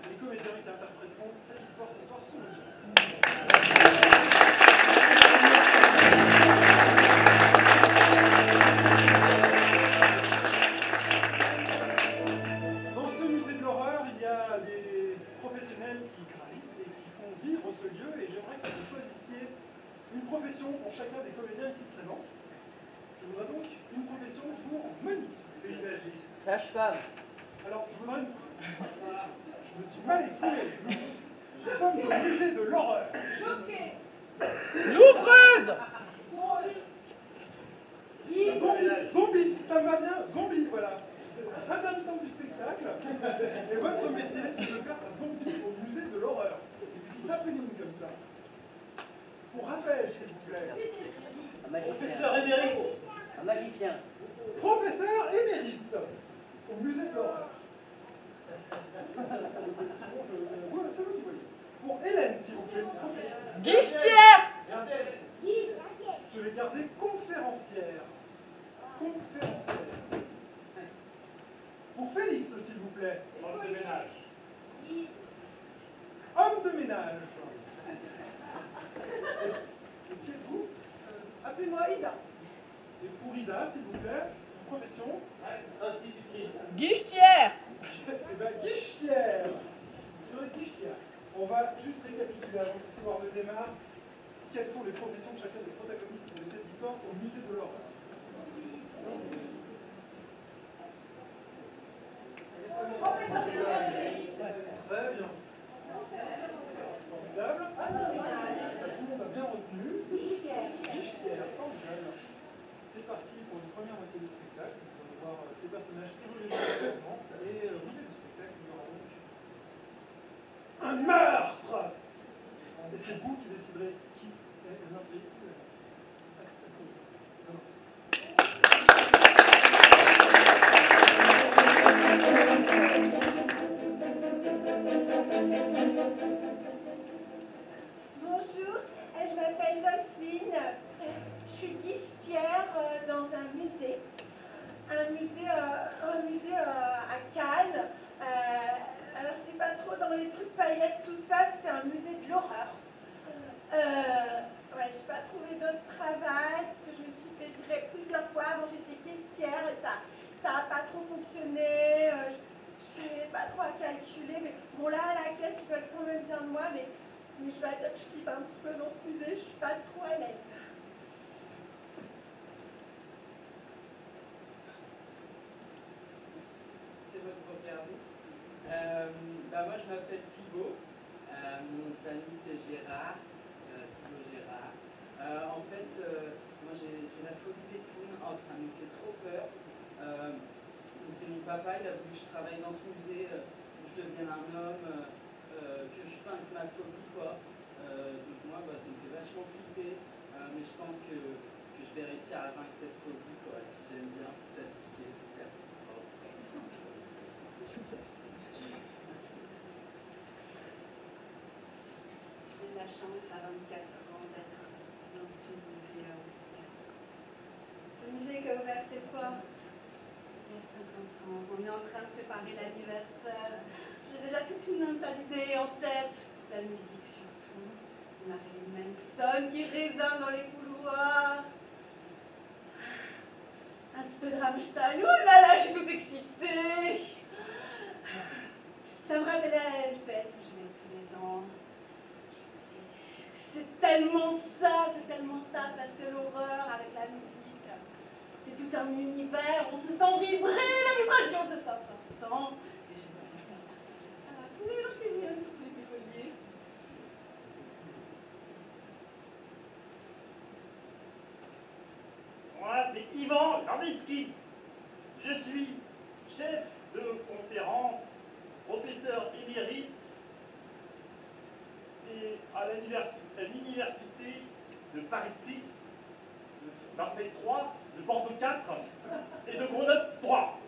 les comédiens qui interpréteront cette histoire ce soir sous nos yeux. Dans ce musée de l'horreur, il y a des professionnels qui gravitent et qui font vivre ce lieu, et j'aimerais que vous choisissiez une profession pour chacun des comédiens ici présents. Je voudrais donc une profession pour Monique, paysagiste. Sage-femme. Alors, je voudrais une... Je me suis mal exprimé. Nous sommes au musée de l'horreur. Choqué. L'ouvreuse. Zombie, ça me va bien. Zombie, voilà. Intermittent du spectacle. Et votre métier, c'est de faire un zombie au musée de l'horreur. C'est une petite happening comme ça. Pour rappel, s'il vous plaît. Un magicien. Professeur émérite. Un magicien. Professeur émérite au musée de l'horreur. Pour Hélène, s'il vous plaît. Guichetière. Je vais garder conférencière. Conférencière. Pour Félix, s'il vous plaît. Homme de ménage. Homme de ménage. Et qui êtes-vous? Appelez-moi Ida. Et pour Ida, s'il vous plaît, une profession. Institutrice. Guichetière. Eh bien, guichetière. Sur les guichetières. On va juste récapituler avant de voir le démarre. Quelles sont les professions de chacun des protagonistes de cette histoire au musée de l'horreur? Très bien. Formidable. Tout le monde a bien retenu. Guichetière. Formidable. C'est parti pour une première moitié du spectacle. Nous allons voir ces personnages évoluer progressivement. Et au milieu du spectacle, nous aurons donc un meurtre. Et c'est vous qui déciderez qui est le meurtrier. Bonjour, je m'appelle Jocelyne. Je suis guichetière dans un musée. Un musée à Cannes. Alors c'est pas trop dans les trucs paillettes, tout ça, c'est un musée de l'horreur. Ouais, j'ai pas trouvé d'autre travail, parce que je me suis fait virer plusieurs fois. Bon, j'étais caissière et ça a pas trop fonctionné. Je sais pas trop à calculer, mais bon là à la caisse ils veulent quand même bien de moi, mais je dois dire que je kiffe un petit peu dans ce musée, je suis pas trop à l'aise. C'est votre première vie. Moi je m'appelle Thibaut, mon nom de famille c'est Gérard, Thibaut Gérard. En fait, moi j'ai la phobie des clowns, ça me fait trop peur. C'est mon papa, il a voulu que je travaille dans ce musée, que je devienne un homme, que je fasse ma phobie quoi. Donc moi ça me fait vachement flipper, mais je pense que je vais réussir à vaincre cette phobie quoi. J'aime bien plastiquer, super. J'ai la chance à 24 ans d'être dans ce musée à Austria. Ce musée qui a ouvert ses portes il y a 50 ans. On est en train de préparer l'anniversaire. J'ai déjà toute une tas d'idées en tête. La musique surtout. Marilyn Manson qui résonne dans les couloirs. Un petit peu de Rammstein. Oh là là, je suis toute excitée. Ça me rappelle une fête où je vais tous les ans. C'est tellement ça, parce que l'horreur avec la musique, c'est tout un univers, on se sent vibrer, la vibration se sent important. Et j'ai envie de partager ça à tous les gens qui viennent sur les pivoliers. Moi, c'est Ivan Garditsky. Je suis chef de conférence, professeur émérite et à l'université de Paris 6, de Marseille 3, de Bordeaux 4 et de Grenoble 3.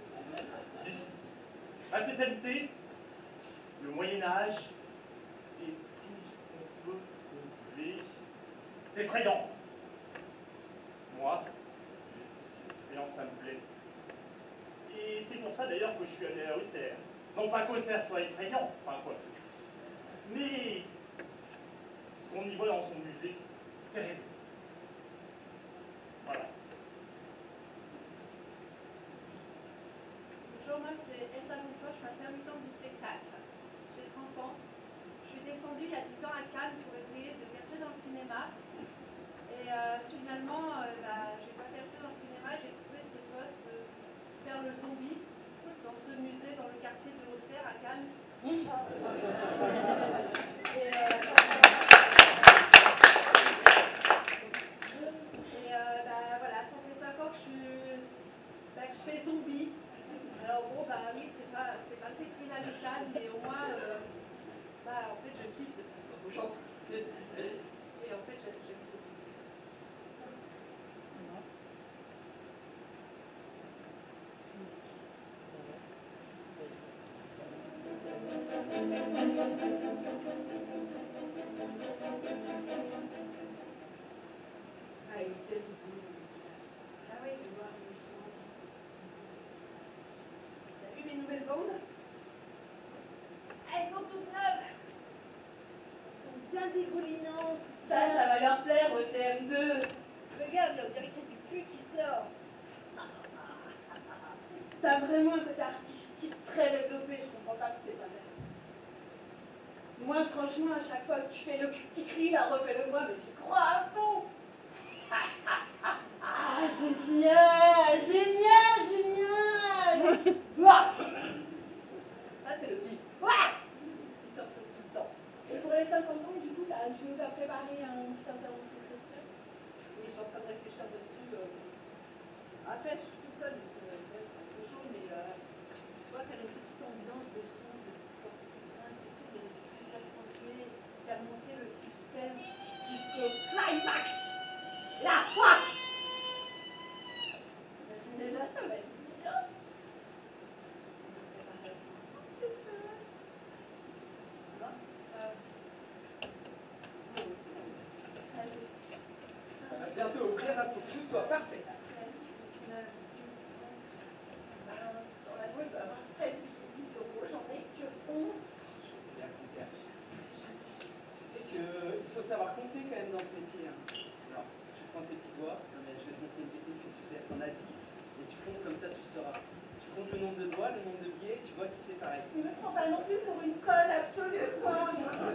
Ma spécialité, le Moyen-Âge et tout ce qu'on peut trouver effrayant. Moi, l'expérience, ça me plaît. Et c'est pour ça d'ailleurs que je suis allé à Auxerre Non pas qu'Auxerre soit effrayant, enfin quoi. Mais on y voit dans son musée terrible. Voilà. Bonjour, moi c'est Elsa Montoche, je suis intermittente du spectacle. J'ai 30 ans. Je suis descendue il y a 10 ans à Cannes pour essayer de percer dans le cinéma. Et finalement, j'ai pas percé dans le cinéma, j'ai trouvé ce poste de faire le zombie dans ce musée, dans le quartier de Auxerre à Cannes. Voilà, ça fait 5 ans que je fais zombie. Alors bon, oui, c'est pas le festival de Cannes, mais au moins, en fait, je kiffe de faire aux gens. Et en fait, j'aime ça. Ah, il était visible. Ah oui, je vois, il semble. T'as vu mes nouvelles bandes? Elles sont toutes neuves. Elles sont bien dégoulinantes. Ça va leur plaire au CM2. Regarde, on dirait qu'il y a du pus qui sort. T'as vraiment un côté artistique très développé, je comprends pas que c'est pas vrai. Moi, franchement, à chaque fois que tu fais le petit cri, là, refais-le-moi, mais j'y crois à fond. Ah, génial, génial, génial. Ouah. Ça, c'est le pire. Ouah. Il sort ça tout le temps. Et pour les 50 ans, du coup, tu nous as préparé un petit intervention spéciale? Oui, je suis en train de réfléchir dessus. Après, je suis toute seule, donc ça va être un peu chaud, mais tu vois, faire une petite ambiance de son, de petite plus accentuée, faire monter le suspense jusqu'au climax. La foi. J'imagine déjà ça, va être bien. Ça va bientôt ouvrir là pour que tout soit parfait. Dans la boîte, va avoir 13 10 euros, j'en ai que 11. Je sais bien compter. Tu sais qu'il faut savoir compter quand même dans ce métier. Hein. Alors, tu prends tes petits doigts, non, mais je vais te montrer une technique, c'est super. T'en as 10 et tu comptes comme ça, tu sauras. Tu comptes le nombre de doigts, le nombre de billets, et tu vois si c'est pareil. Tu me prends pas non plus pour une conne absolue, quoi.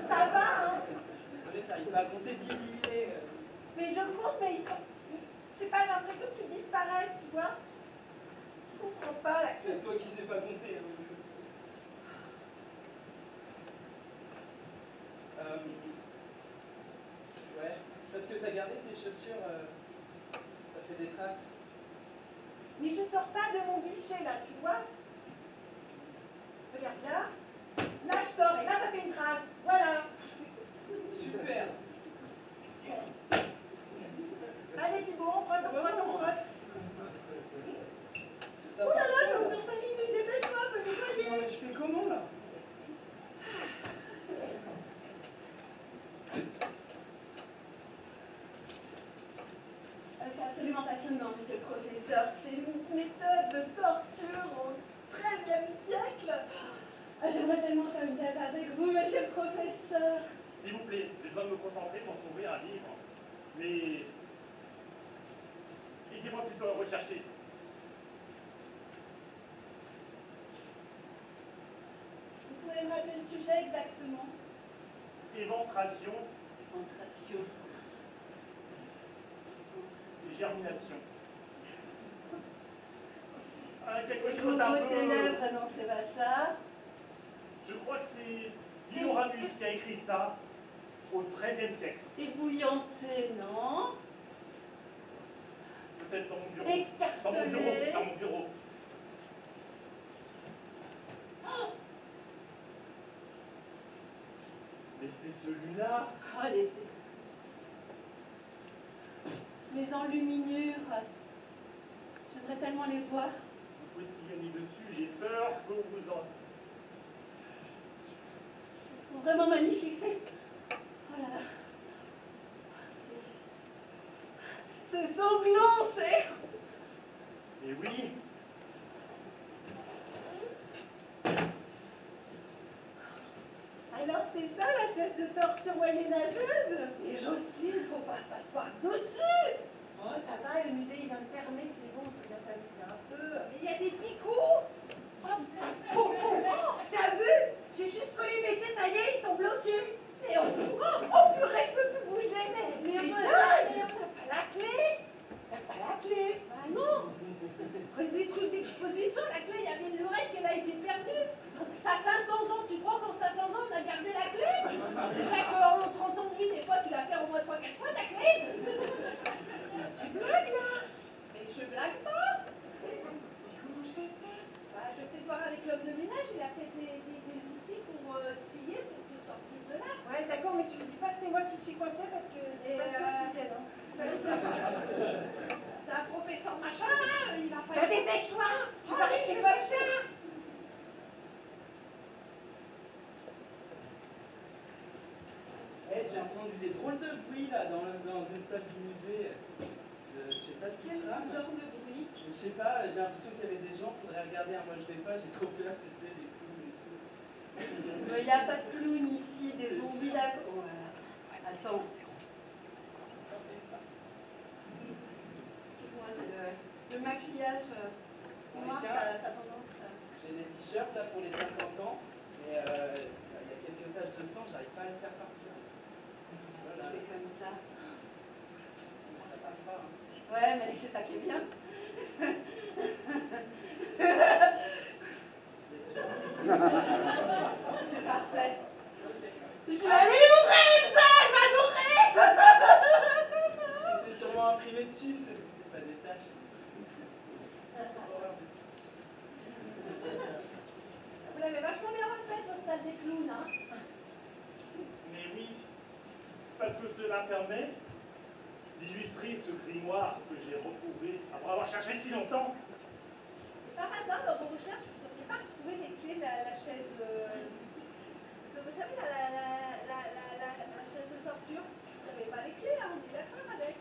Ça va, hein. Désolé, t'arrives pas à compter 10 billets. Mais je compte, mais je sais pas, j'ai l'impression qu'ils disparaissent, tu vois. Je comprends pas, là. C'est toi qui sais pas compter. Hein. Ouais, parce que t'as gardé tes chaussures, ça fait des traces. Mais je sors pas de mon guichet, là, tu vois. Regarde, là. Là, je sors, et là, ça fait une trace. Voilà. Super. Allez, Thibaut, on frotte, on frotte, on frotte. Ça Oh va. là là, ça va faire 5 minutes, dépêche-toi, faut nettoyer. Non, mais je fais comment, là? C'est absolument passionnant, monsieur le professeur. C'est une méthode de torture au XIIIe siècle. Ah, j'aimerais tellement faire une thèse avec vous, monsieur le professeur. S'il vous plaît, je dois me concentrer pour trouver un livre. Mais aidez-moi plutôt à rechercher. Vous pouvez me rappeler le sujet exactement? Éventration, Concentration. germination. Quelque Les chose d'un mots peu... célèbres, non, c'est pas ça. Je crois que c'est Dioramus qui a écrit ça au XIIIe siècle. Ébouillanté, non. Peut-être dans mon bureau. Dans mon bureau, Écartelé. dans mon bureau. Oh, Mais c'est celui-là. oh, les enluminures. J'aimerais tellement les voir. Vous postillonnez dessus, j'ai peur que vous en... Ils sont vraiment magnifiques. Oh là là. C'est sanglant, c'est... Mais oui. c'est ça la chaise de torture moyenâgeuse. Et Jocelyne, faut pas s'asseoir dessus. Oh, ça va, le musée il va me fermer, c'est bon, je vais s'amuser un peu. Mais il y a des picots. Oh, t'as vu? J'ai juste collé mes pieds, ça y est, ils sont bloqués. Et oh purée, je peux plus bouger. Mais on n'a pas la clé. T'as pas la clé? Bah non. Des trucs d'exposition, la clé, il y avait une lurette qu'elle a été perdue. Ça a 500 ans, tu crois qu'en 500 ans, on a gardé la clé? Déjà qu'en 30 ans de vie, des fois, tu la perds au moins 3-4 fois, ta clé. Tu blagues, là? Mais je blague pas. Comment je vais faire? Bah, je vais peut-être voir avec l'homme de ménage, il a peut-être des outils pour scier, pour te sortir de là. Ouais, d'accord, mais tu me dis pas que c'est moi qui suis coincée parce que c'est pas sûr qu'ils viennent, hein. C'est un professeur machin, là, il va pas... Bah, dépêche-toi! Tu vas rester comme ça! Eh, j'ai entendu des drôles de bruit là dans une salle du musée. Je sais pas ce qui se passe. Quel genre de bruit? Je sais pas, j'ai l'impression qu'il y avait des gens, faudrait regarder. Moi je vais pas, j'ai trop peur, tu sais, des clowns et tout. Il n'y a pas de clown ici, des zombies là. Voilà. Attends. Excuse-moi, c'est le maquillage noir, ça tendance. J'ai des t-shirts là pour les 50 ans, mais il y a quelques taches de sang, j'arrive pas à les faire partir. Voilà. Je fais comme ça. Ça part pas. Hein. Ouais, mais c'est ça qui est bien. C'est parfait. Je vais aller l'ouvrir, ça, elle va l'ouvrir. C'était sûrement imprimé dessus, c'est pas des taches. Vous l'avez vachement bien refaite, votre salle des clowns, hein? Mais oui, parce que cela permet d'illustrer ce grimoire que j'ai retrouvé après avoir cherché si longtemps. Par hasard, dans vos recherches, vous n'auriez pas retrouvé les clés de la chaise de... Vous savez, la chaise de torture, vous n'avez pas les clés, hein, on est d'accord avec.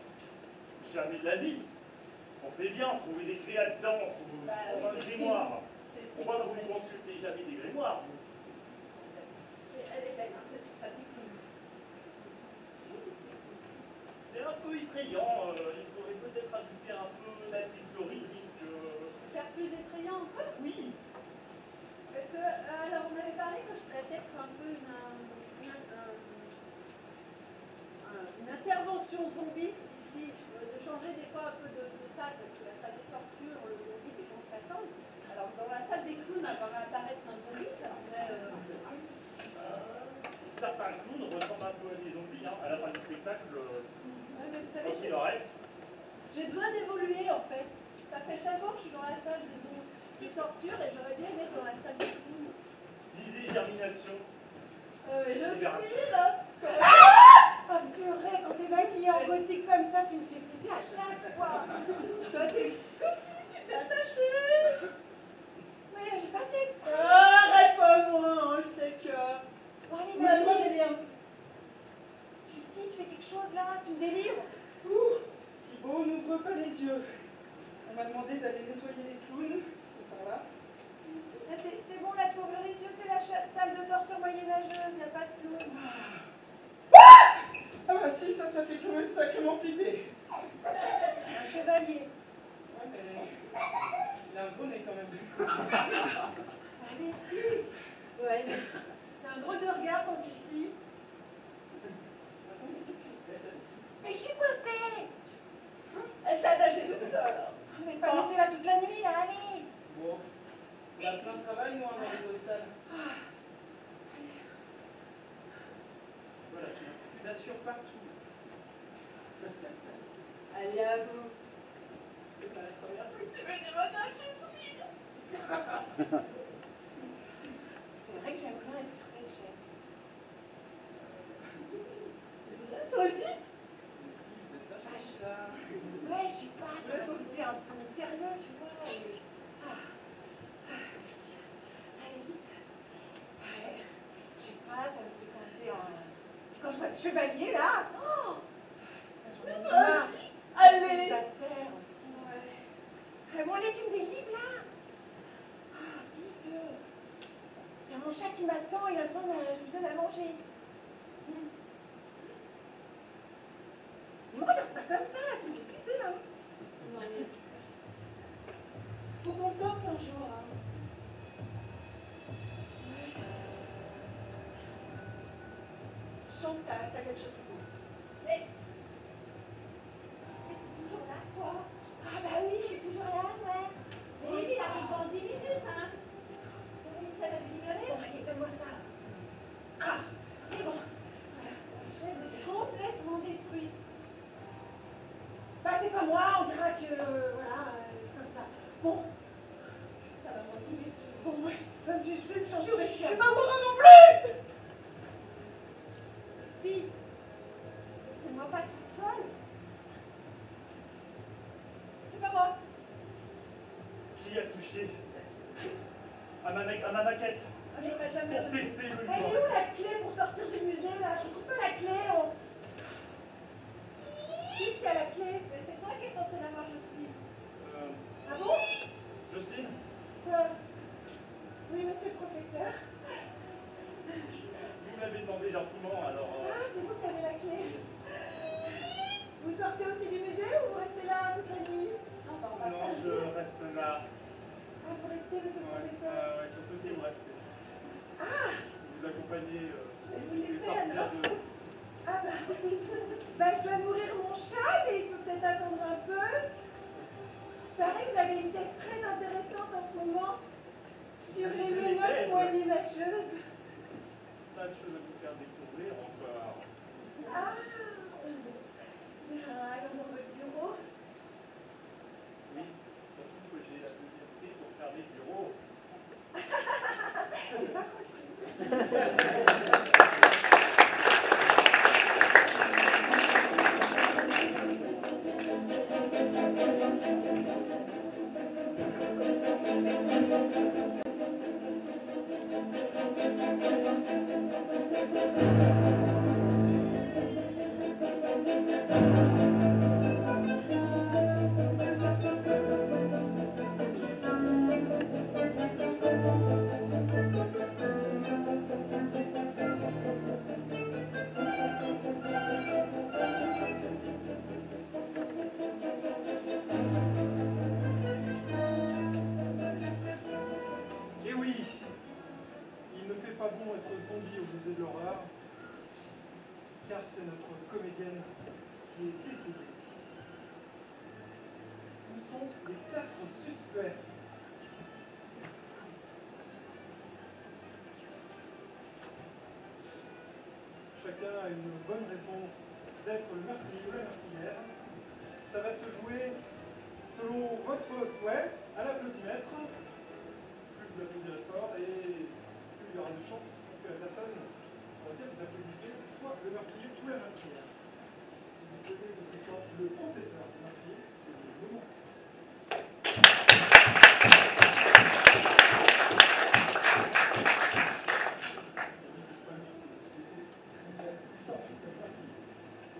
Jamais de la vie. On sait bien trouver des clés là-dedans pour un grimoire. Pourquoi vous ne consultez jamais des grimoires? Elle est belle, hein, cette salle des clowns. C'est un peu effrayant. Il faudrait peut-être ajouter un peu d'antichloridrique. Faire plus effrayant encore? Oui. Parce que, alors, on avait parlé que je ferais peut-être un peu une intervention zombie ici, de changer des fois un peu de salle, parce que la salle des tortures, le zombie, les gens s'attendent. Alors, dans la salle des clowns, va apparaître un zombie, ça pourrait... Certains clowns ressemblent un peu à des zombies. Hein. À la fin du spectacle, Ouais, mais vous savez, il en reste. j'ai besoin d'évoluer, en fait. Ça fait 5 ans que je suis dans la salle des tortures et j'aurais bien aimé être dans la salle des clowns. Lisez Germination. Je suis là. Oh purée, quand t'es maquillée en gothique comme ça, tu me fais plaisir à chaque fois. Toi, t'es coquine, tu t'es attachée. Ouais, j'ai pas fait. Arrête pas moi, je sais que... Bon, allez, vas-y. Tu sais, tu fais quelque chose là, tu me délivres. Thibaut, n'ouvre pas les yeux. On m'a demandé d'aller nettoyer les clowns, c'est par là. C'est bon, la tour Mauricio, c'est la salle de torture moyenâgeuse, il n'y a pas de clown. Ah bah si, ça fait quand même sacrément flipper. Un chevalier. Ouais, mais il a un gros nez quand même. Allez, si. Ouais, c'est un drôle de regard quand tu scies. Attends, mais qu'est-ce que c'est? Mais je suis coincée. Elle t'a attaché toute seule. Mais pas laisser là toute la nuit, là, allez. Bon, on a plein de travail, nous, on a les autres salles. Voilà, tu l'assures partout. Allez, à vous. C'est pas la première fois. Tu veux des messages, c'est vrai que j'aime bien être sur cette chaise. Toi aussi? Ouais, je sais pas, ça me fait un peu sérieux, tu vois. Allez, vite. Ouais, je sais pas, ça me fait penser en... Quand je vois ce chevalier, là, oh, j'en ai marre. Allez. Ouais. Bon, allez, tu me délivres, là. Ah, vite. Viens, mon chat qui m'attend, il a besoin je lui donne à manger. Ne me regarde pas comme ça, tu me fais flipper, hein. Non, mais... Faut qu'on sorte un jour, hein. Chante, t'as quelque chose pour moi. Mais t'es toujours là, quoi. Ah bah oui, je suis toujours là, ouais. Mais oui, il arrive dans 10 minutes, hein. Oui, ça va libérer. Bon, allez, donne-moi ça. Ah, c'est bon. Voilà, la chaise est complètement détruite. Bah c'est pas moi, on dira que, voilà, comme ça. Bon, ça va m'ennuyer. Bon, moi, je vais me changer au vestiaire. Je suis pas mourant non plus. Fille, laissez-moi pas toute seule. C'est pas moi. Qui a touché à ma maquette J'aurais jamais pour reçu. tester le Elle est jour? où la clé pour sortir du musée là? Je trouve pas la clé. Qui a la clé? Mais c'est toi qui es censée l'avoir, Jocelyne. Ah bon? Jocelyne, Oui, monsieur le professeur. vous m'avez demandé gentiment, alors... Ah, c'est vous qui avez la clé. Vous sortez aussi du musée ou vous restez là toute la nuit? Non, bah, on va non, pas je reste là. Ah, vous restez, monsieur le professeur? Ouais, surtout si vous restez. Ah! Vous accompagnez Je vais vous les laisser sorties alors. de... Ah bah, bah, je dois nourrir mon chat, mais il faut peut-être attendre un peu. Pareil, vous avez une thèse très intéressante en ce moment sur les menottes moyenâgeuses. Pas de choses à vous faire découvrir encore. Ah, alors dans votre bureau. Oui, surtout que j'ai la possibilité pour faire des bureaux. J'ai pas compris. Et oui, il ne fait pas bon être zombie au musée de l'horreur, car c'est notre comédienne qui est décédée. Où sont les 4 suspects? Chacun a une bonne raison d'être le meurtrier ou la meurtrière. Ça va se jouer selon votre souhait, à l'applaudimètre. Plus vous applaudirez fort et plus il y aura de chances que la personne pour laquelle vous applaudissez soit le meurtrier ou la meurtrière. Si vous souhaitez que ce soit le professeur du meurtrier, c'est le moment.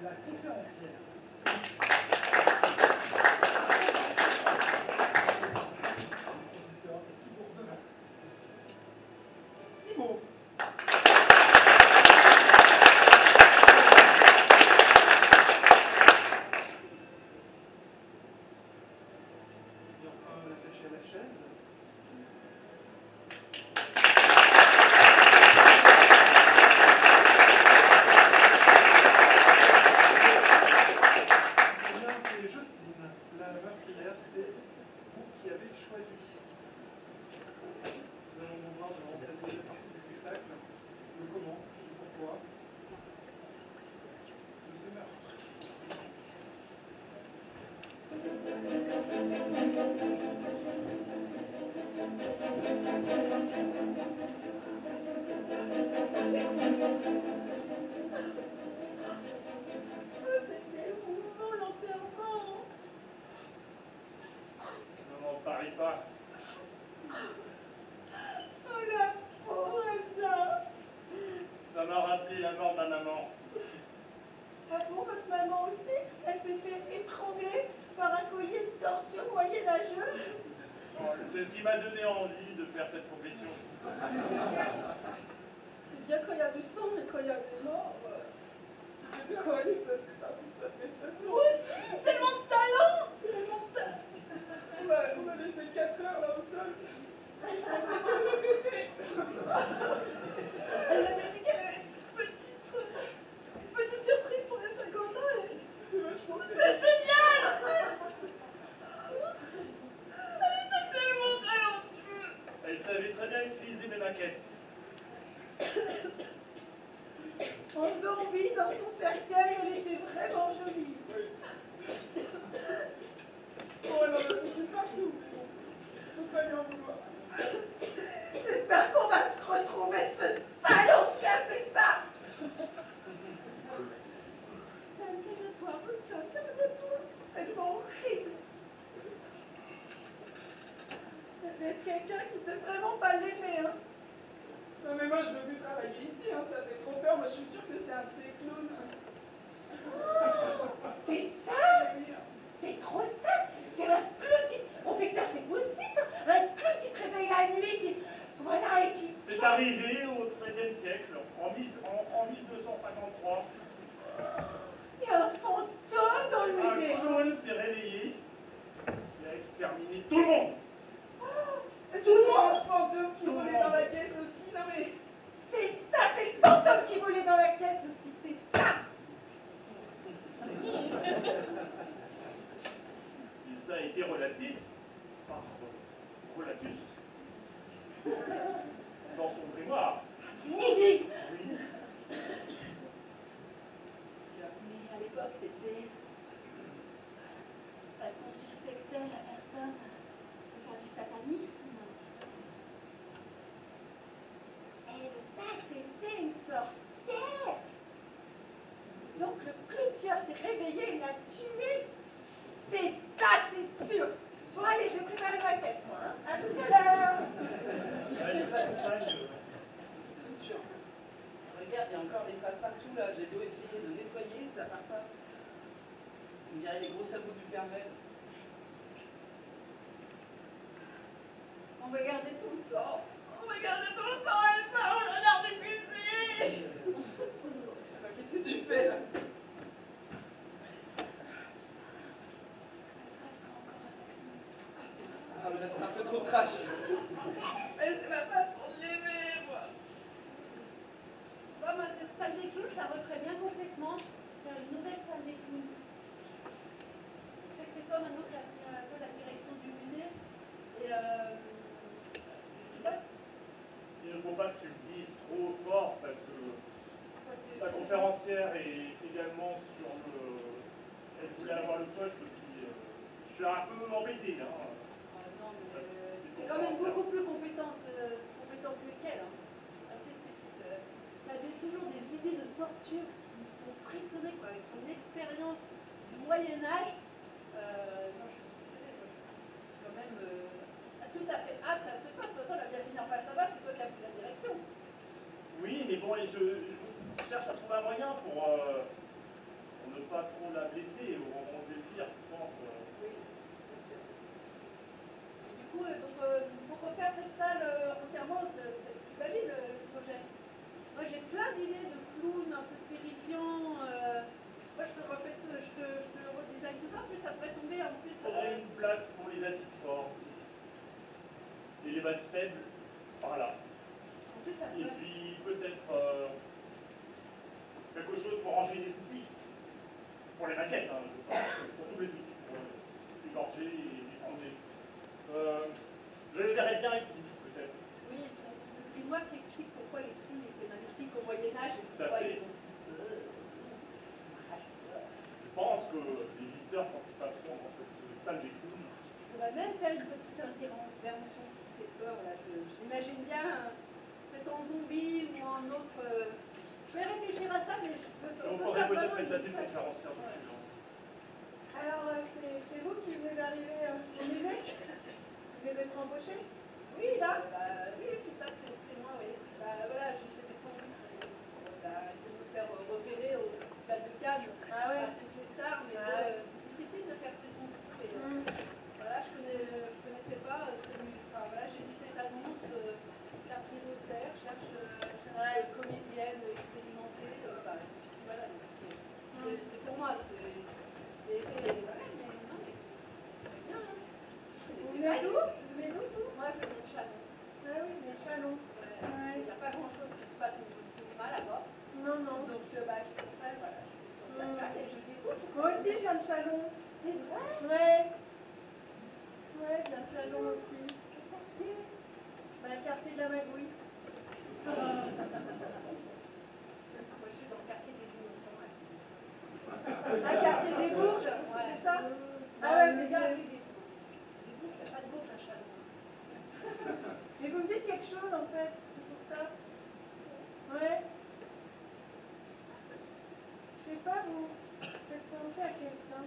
La conférencière. Thibaut. Et enfin, l'attaché à la chaise. Eh bien, c'est Jocelyne, la meurtrière, c'est vous qui avez choisi. Nous allons voir durant cette deuxième partie du spectacle le comment, le pourquoi de ce meurtre. C'était émouvant l'enterrement. Ne m'en parie pas. Oh la pauvre Elsa. Ça m'a rappelé la mort d'un amant. Ah bon, votre maman aussi? Elle s'est fait étrangler par un collier de torture moyenâgeux? Bon, c'est c'est ce qui m'a donné envie de faire cette profession. C'est bien quand il y a du sang, mais quand il y a des morts, j'ai bien envie que ça fait partie de cette prestation. Moi aussi, tellement de talent, tellement de talent. On m'a laissé 4 heures là au sol. Je pensais qu'elle répétait. Elle m'a dit qu'elle avait une petite surprise pour les 50 ans. C'est génial! Elle était tellement talentueuse. Elle savait très bien utiliser mes maquettes. En zombie, dans son cercueil, elle était vraiment jolie. Oh, elle en a foutu partout. Faut pas lui en vouloir. J'espère qu'on va se retrouver, ce salaud qui a fait ça. Calme-toi, Ruka, calme-toi. Tellement horrible. C'est quelqu'un qui peut vraiment pas l'aimer, hein. Non mais moi je veux plus travailler ici, hein, ça fait trop peur, moi je suis sûre que c'est un de ces clowns. Oh, c'est ça! C'est trop ça! C'est un clown qui... On fait que ça, c'est possible! Un clown qui se réveille la nuit, qui... Voilà, et qui... C'est arrivé au XIIIe siècle, en 1253. Il y a un fantôme dans le Un musée! clown s'est réveillé, il a exterminé tout le monde. Est-ce que moi, un fantôme qui volait dans la caisse aussi? Non mais... C'est ça, c'est le fantôme qui volait dans la caisse aussi, c'est ça! Ça a été relaté par Relatus dans son grimoire. Easy! Oui. Mais à l'époque, c'était... Parce qu'on suspectait la personne de faire du satanisme. Et ça, c'était une sorcière! Donc le cloutier s'est réveillé, il l'a tué. C'est ça, c'est sûr. Bon, allez, je vais préparer ma caisse, moi. Hein. À tout à l'heure. Je t'accompagne. C'est sûr. Regarde, il y a encore des traces partout là. J'ai beau essayer de nettoyer, ça part pas. On dirait les gros sabots du Père Noël. On va garder tout le sang. On va garder tout le sang et ça, on va garder du fusil. Qu'est-ce que tu fais là? Ah mais là c'est un peu trop trash. Mais c'est ma façon de l'aimer, moi. Bon, moi, cette salle des clowns, je la referais bien complètement. C'est une nouvelle salle des clowns. Je sais que c'est toi maintenant qui as pris un peu la direction du musée. Et ouais. Il ne faut pas que tu le dises trop fort parce que la conférencière est également sur le... Elle voulait avoir le poste aussi. Je suis un peu embêté. Hein. Non, mais c'est quand même beaucoup plus compétente que qu'elle. Hein. Ah, ça a toujours des idées de torture qui me font frissonner, quoi, avec son expérience du Moyen-Âge. Non, je suis quand même tout à fait apte à ce poste. De toute façon, elle va bien finir par le savoir, c'est toi qui as pris la direction. Oui, mais bon, et je cherche à trouver un moyen pour ne pas trop la blesser au moment de le dire, je pense. Oui, c'est sûr. Du coup, pour refaire cette salle entièrement, c'est valide le projet. Moi, j'ai plein d'idées de clowns un peu terrifiants. Moi, je te redesign tout ça, en plus, ça pourrait tomber en plus. Il faudrait une place pour les acides forts et les bases faibles par là. En plus, ça Et pourrait... puis peut-être quelque chose pour ranger les outils. Pour les maquettes, hein, pour tous les outils, pour égorger et défendre. Je le verrai bien ici, peut-être. Oui, c'est moi qui explique pourquoi les clowns étaient magnifiques au Moyen-Âge et Tout à pourquoi fait. ils ont... Je pense que les visiteurs, quand ils passeront dans cette salle des clowns, On va même faire une petite intervention qui fait peur. Là. J'imagine bien peut-être en zombie ou en autre... Je vais réfléchir à ça, mais je peux on peut pourrait faire peut-être vraiment mettre la une conférencière histoire. dessus. Alors, c'est vous qui venez d'arriver au musée? Vous venez d'être embauché? Oui, là, oui, tout ça, c'est moi, oui. Voilà, j'ai fait des sondages. Essayer de me faire repérer au Festival de Cannes. Ah ouais. Toutes les stars, mais Ah ouais. c'est difficile de faire ces sondages. Voilà, je connaissais pas, chaude en fait, c'est pour ça. Ouais. Je sais pas, vous faites penser à quelqu'un.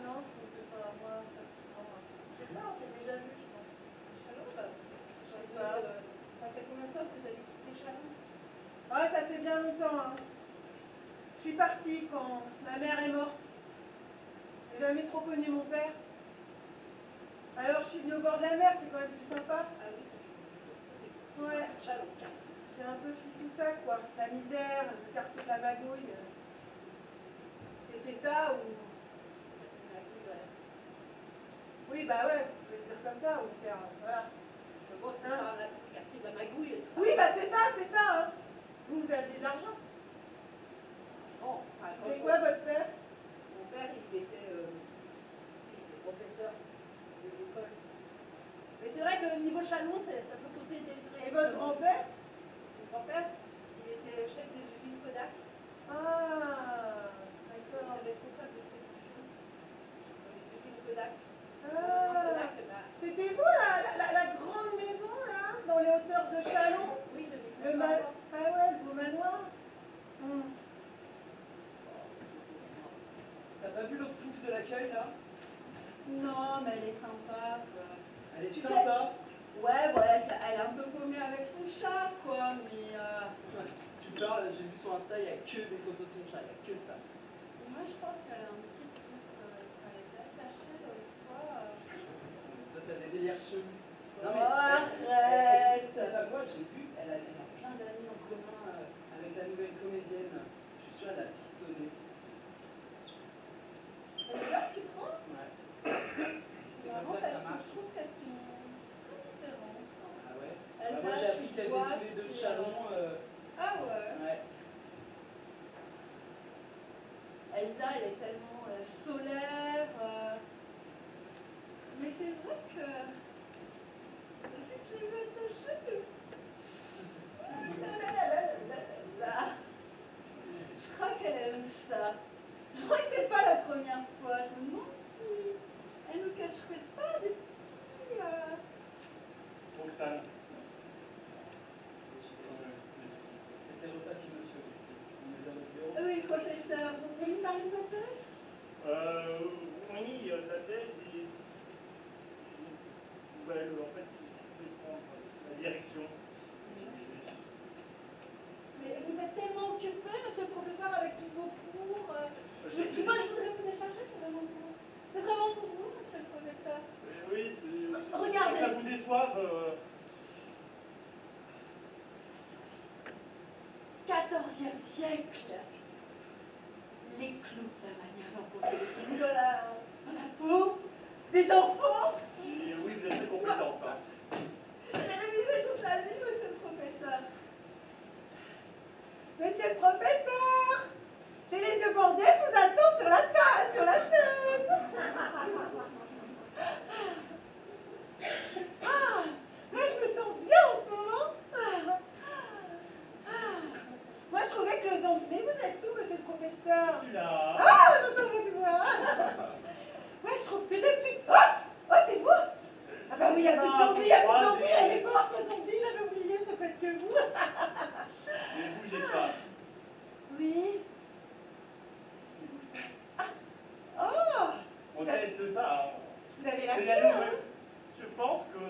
Non, je ne sais pas, moi, ça je sais pas, on s'est déjà vu, je pense. Chalon, bah, je sais pas. Ça fait combien de temps que vous avez quitté Chalon? Ouais, ça fait bien longtemps, hein. Je suis partie quand ma mère est morte. J'ai jamais trop connu mon père. Alors je suis venue au bord de la mer, c'est quand même plus sympa. Ah oui, ouais. C'est un peu tout ça, quoi. La misère, le quartier de la magouille. C'était ça ou... Oui, bah ouais, vous pouvez le dire comme ça, ou faire... Voilà. Bon, c'est hein? Le quartier de la magouille. Oui, bah c'est ça, hein. Vous aviez de l'argent. Bon, c'est quoi votre père? Mon père, il était professeur de l'école. Mais c'est vrai que niveau Chalon, ça peut coûter des frais. Et votre grand-père? Mon grand-père, il était chef des usines Kodak. Ah, d'accord. Il était responsable des usines Kodak. Ah, c'était vous la grande maison là, dans les hauteurs de Chalon? Oui, le manoir. Ah ouais, le beau manoir. T'as pas vu l'autre pouffe de l'accueil là? Non, mais elle est sympa, quoi. Elle est sympa? Ouais, voilà, elle est un peu paumée avec son chat, quoi, mais... Tu parles, j'ai vu sur Insta, il n'y a que des photos de son chat, il n'y a que ça. Moi, je pense qu'elle a un petit truc, elle est attachée dans le foie. Toi, t'as des délires chelous. Non, mais arrête! C'est pas moi, j'ai vu, elle a plein d'amis en commun avec la nouvelle comédienne. Je suis sûre, elle a pistonné. Elle est là, tu crois? Ouais. C'est Vraiment, comme ça que ça parce que marche. je trouve qu'elles sont très différentes. Ah ouais? Elsa, moi, j'ai appris tu qu'elle vois, était tous les deux de Chalon. Ah ouais? Ouais. Elsa, elle est tellement solaire. Mais c'est vrai que... Depuis que je l'ai vue attachée, je crois qu'elle aime ça. Je crois que c'est pas la première fois. Je me demande si elle nous cacherait pas des petits... Roxane. C'était repas si monsieur. On est dans notre bureau. Oui, professeur, vous pouvez me parler de votre thèse? Oui, la thèse est nouvelle. En fait, je vais prendre la direction. Mais vous êtes tellement occupé, monsieur le professeur, avec tous vos cours. Je voudrais vous décharger, c'est vraiment pour vous. C'est vraiment pour vous, monsieur le professeur. Oui, c'est... Regardez. Ça vous déçoive 14e siècle. Les clous, la manière d'encoder les clous dans la peau des enfants. et oui, vous êtes très compétente. Hein. J'ai révisé toute la nuit, monsieur le professeur. Monsieur le professeur, j'ai les yeux bandés, je vous attends sur la table, sur la chaise. Ah, moi je me sens bien en ce moment. Moi je trouvais que le zombie... Mais vous êtes où, monsieur le professeur? Je suis là. Ah, j'entends votre voix. Moi je trouve que depuis... Oh, c'est vous. Ah bah oui, il y a plus de zombie, il y a plus de zombie, elle est morte, la zombie, j'avais oublié, ça peut être que vous. Ne bougez pas. Oui. Oh, On teste ça. Hein. vous avez la C'est clé, la hein? nouvelle. Je pense que...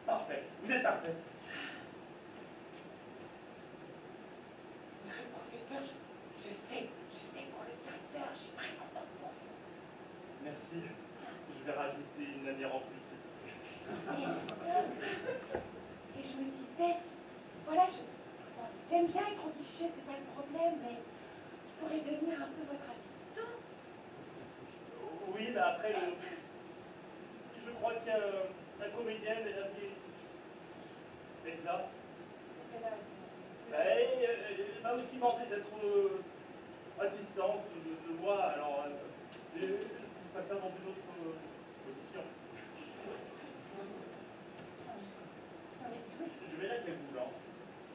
Parfait. Vous êtes parfait. Monsieur le professeur, je sais pour le directeur, je suis très contente pour vous. Merci. Je vais rajouter une lanière en plus. Et je me disais, voilà, j'aime bien être au guichet, c'est pas le problème, mais je pourrais devenir un peu votre assistant. Oui, mais après, je crois qu'il y a la comédienne, elle a dit... Elsa. Elle m'a aussi demandé d'être à distance de moi, alors je préfère dans une autre position. Je vais là qu'elle vous lance.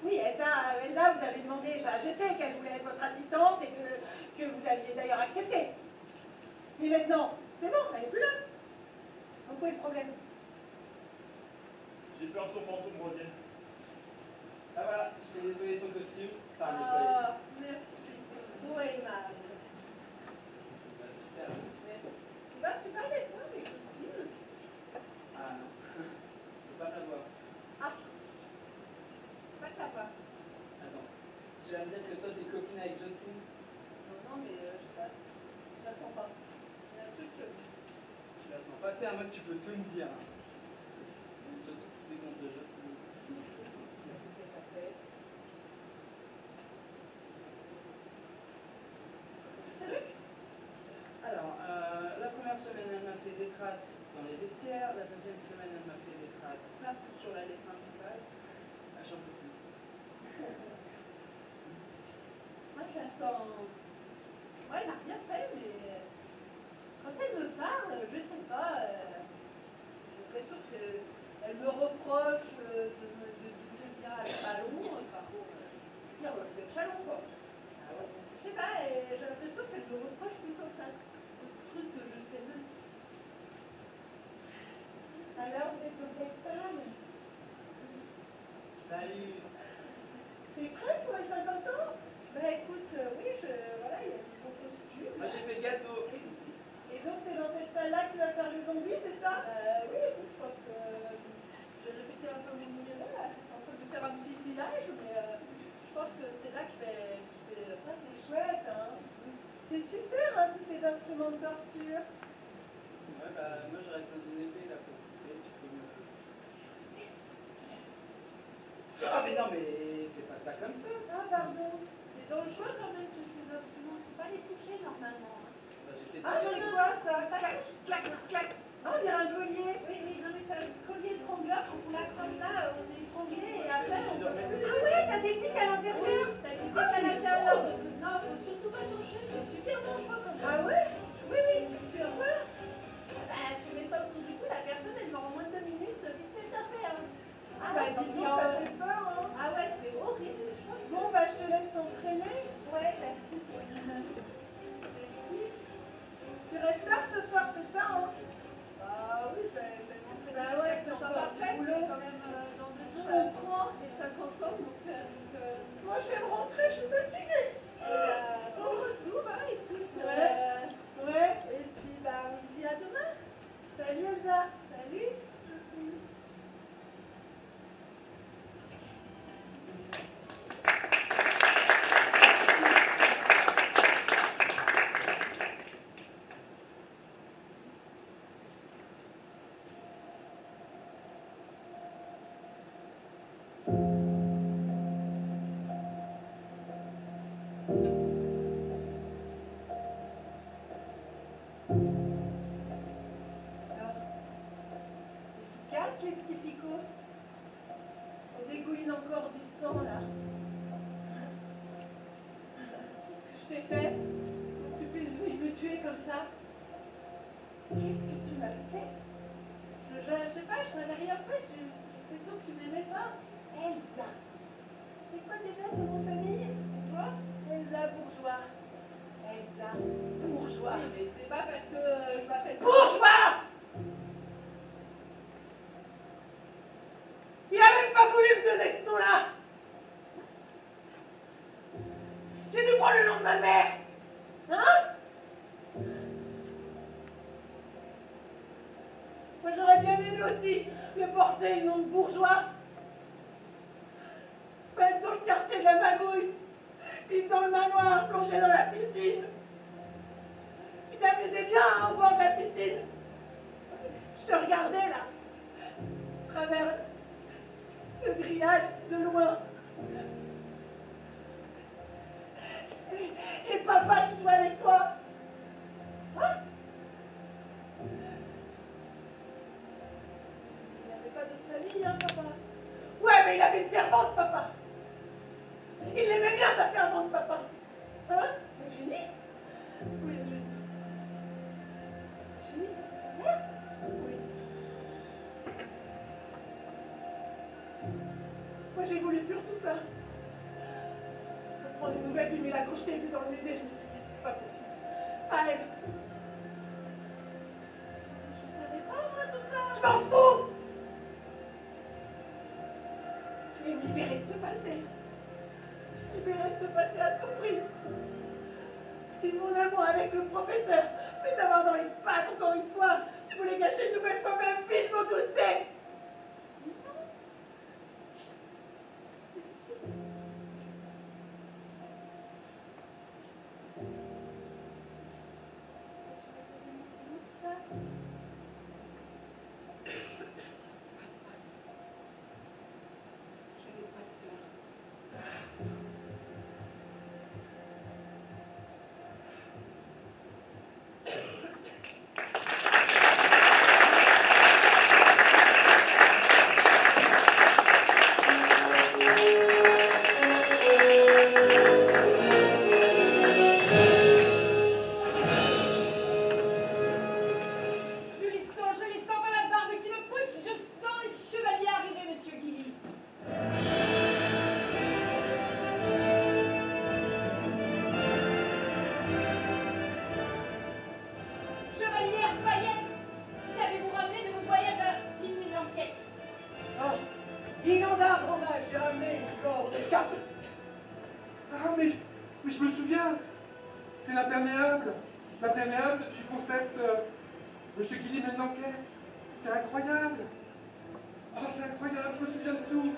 Oui, Elsa, vous avez demandé, je sais qu'elle voulait être votre assistante et que vous aviez d'ailleurs accepté. Mais maintenant, c'est bon, elle n'est plus là. Donc où est le problème? J'ai peur que son fantôme revienne. Ah voilà, je t'ai nettoyé ton costume. Enfin, nettoyé. Ah, merci, c'est beau et aimable. Bah, super. Tu vas les voir, mes costumes? Ah non, je peux pas l'avoir. Ah, pas de savoir. Attends, tu vas me dire que toi t'es copine avec Jocelyne? Non, mais je sais pas. Je la sens pas. Il y a un truc que... Je la sens pas, tu sais, à moi tu peux tout me dire. Hein. Surtout si c'est contre Jocelyne. Qu'est-ce que ça fait? Alors, la première semaine, elle m'a fait des traces dans les vestiaires. La deuxième semaine, elle m'a fait des traces partout sur l'allée principale. Ah, j'en peux plus. Moi, je la sens... Ouais, elle n'a rien fait, mais... Quand elle me parle, je sais pas... J'ai l'impression qu'elle me reproche de bouger bien le ballon. Enfin, bon, je veux dire, le chalon, quoi. Ah ouais? Je sais pas, j'ai l'impression qu'elle me reproche plutôt ça. Truc que je sais même. Alors, c'est pour cette femme. Salut! T'es prête pour les 50 ans? Bah écoute, oui, voilà, il y a du beau costume. Moi j'ai fait le gâteau. Et donc c'est dans cette salle-là que tu vas faire le zombie, c'est ça? Oui, écoute, je pense que j'ai répété un peu mon numéro là. Je suis en train de faire un petit village, mais je pense que c'est là que je vais... Ça c'est chouette, hein? C'est super, hein, tous ces instruments de torture. Ouais, bah moi j'aurais besoin d'une épée là pour couper, tu peux me... Ah mais non mais fais pas ça comme ça. Ah pardon, c'est dangereux quand même tous ces instruments, faut pas les toucher normalement. Hein. Bah, j'ai fait Ah ça. c'est quoi ça? Clac, clac, clac. Oh, il y a un collier. Oui, non mais c'est un collier de trombleur, quand on l'accroche là, on est étranglé et après on peut plus. Ah ouais, t'as des pics à l'intérieur. T'as des pics à l'intérieur. Non, faut surtout pas toucher, c'est super dangereux quand même. Ah ouais? Oui, oui, c'est vrai. Bah, tu mets ça autour du cou, la personne elle meurt en moins de 2 minutes, vite fait ça fait. Hein. Ah bah dis donc, ça fait peur, hein. Ah ouais, c'est horrible. Bon, bah je te laisse t'entraîner. Ouais, merci. Merci. Tu restes tard ce soir, c'est ça, hein? Bah oui, je vais m'entraîner. Bah ouais, c'est pas parfait, c'est quand même dans 2 jours. Je comprends, et 50 ans, donc... Moi je vais me rentrer, je suis fatiguée. Bon retour, hein, écoute. Ouais. Et puis, bah, on se dit à demain. Salut Elsa. Salut. Les petits picots. On dégouline encore du sang là. Qu'est-ce que je t'ai fait pour que tu puisses venir me tuer comme ça? Qu'est-ce que tu m'as fait? Je sais pas, je n'avais rien fait. J'ai l'impression que tu m'aimais pas. Elsa. C'est quoi déjà ton nom de famille? Toi? Elsa Bourgeois. Elsa Bourgeois. Oui, mais c'est pas parce que je m'appelle Bourgeois! Il a même pas voulu me donner ce nom-là. J'ai dû prendre le nom de ma mère. Hein? Moi j'aurais bien aimé aussi le porter, le nom de Bourgeois. Être dans le quartier de la Magouille, vivre dans le manoir, plonger dans la piscine. Tu t'amusais bien hein, au bord de la piscine. Je te regardais là, à travers le grillage de loin. Et papa qui soit avec toi. Hein? Il n'avait pas de famille, hein, papa? Ouais, mais il avait une servante, papa. Il aimait bien sa servante, papa. Hein? Eugénie? Oui, Eugénie. Eugénie, c'est ta mère? Oui. Moi, j'ai voulu fuir tout ça. Je prends des nouvelles du Milagro, je t'ai vu dans le musée, je me suis dit, c'est pas possible. Ah, elle. Je savais pas, moi, tout ça. Je m'en fous. professeur, mais savoir dans les pattes, encore une fois. Tu voulais gâcher une nouvelle fois ma vie, je m'en doutais. Ah, mais je me souviens. C'est l'imperméable. L'imperméable du concept Monsieur Guilly mène l'enquête. C'est incroyable. Ah, c'est incroyable, je me souviens de tout.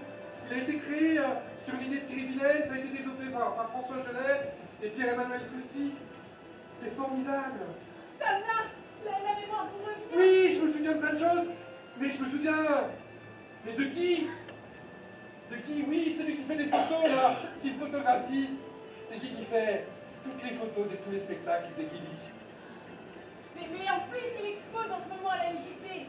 Il a été créé sur une idée de Thierry Villene, ça a été développé par François Gelet et Pierre-Emmanuel Cousty. C'est formidable. Ça marche, la mémoire vous revient. Oui, je me souviens de plein de choses, mais je me souviens... Mais de qui? De qui? Oui, c'est lui qui fait des photos, là, qui photographie. C'est qui fait toutes les photos de tous les spectacles, c'est Guilly. Mais en plus, il expose en ce moment à la MJC.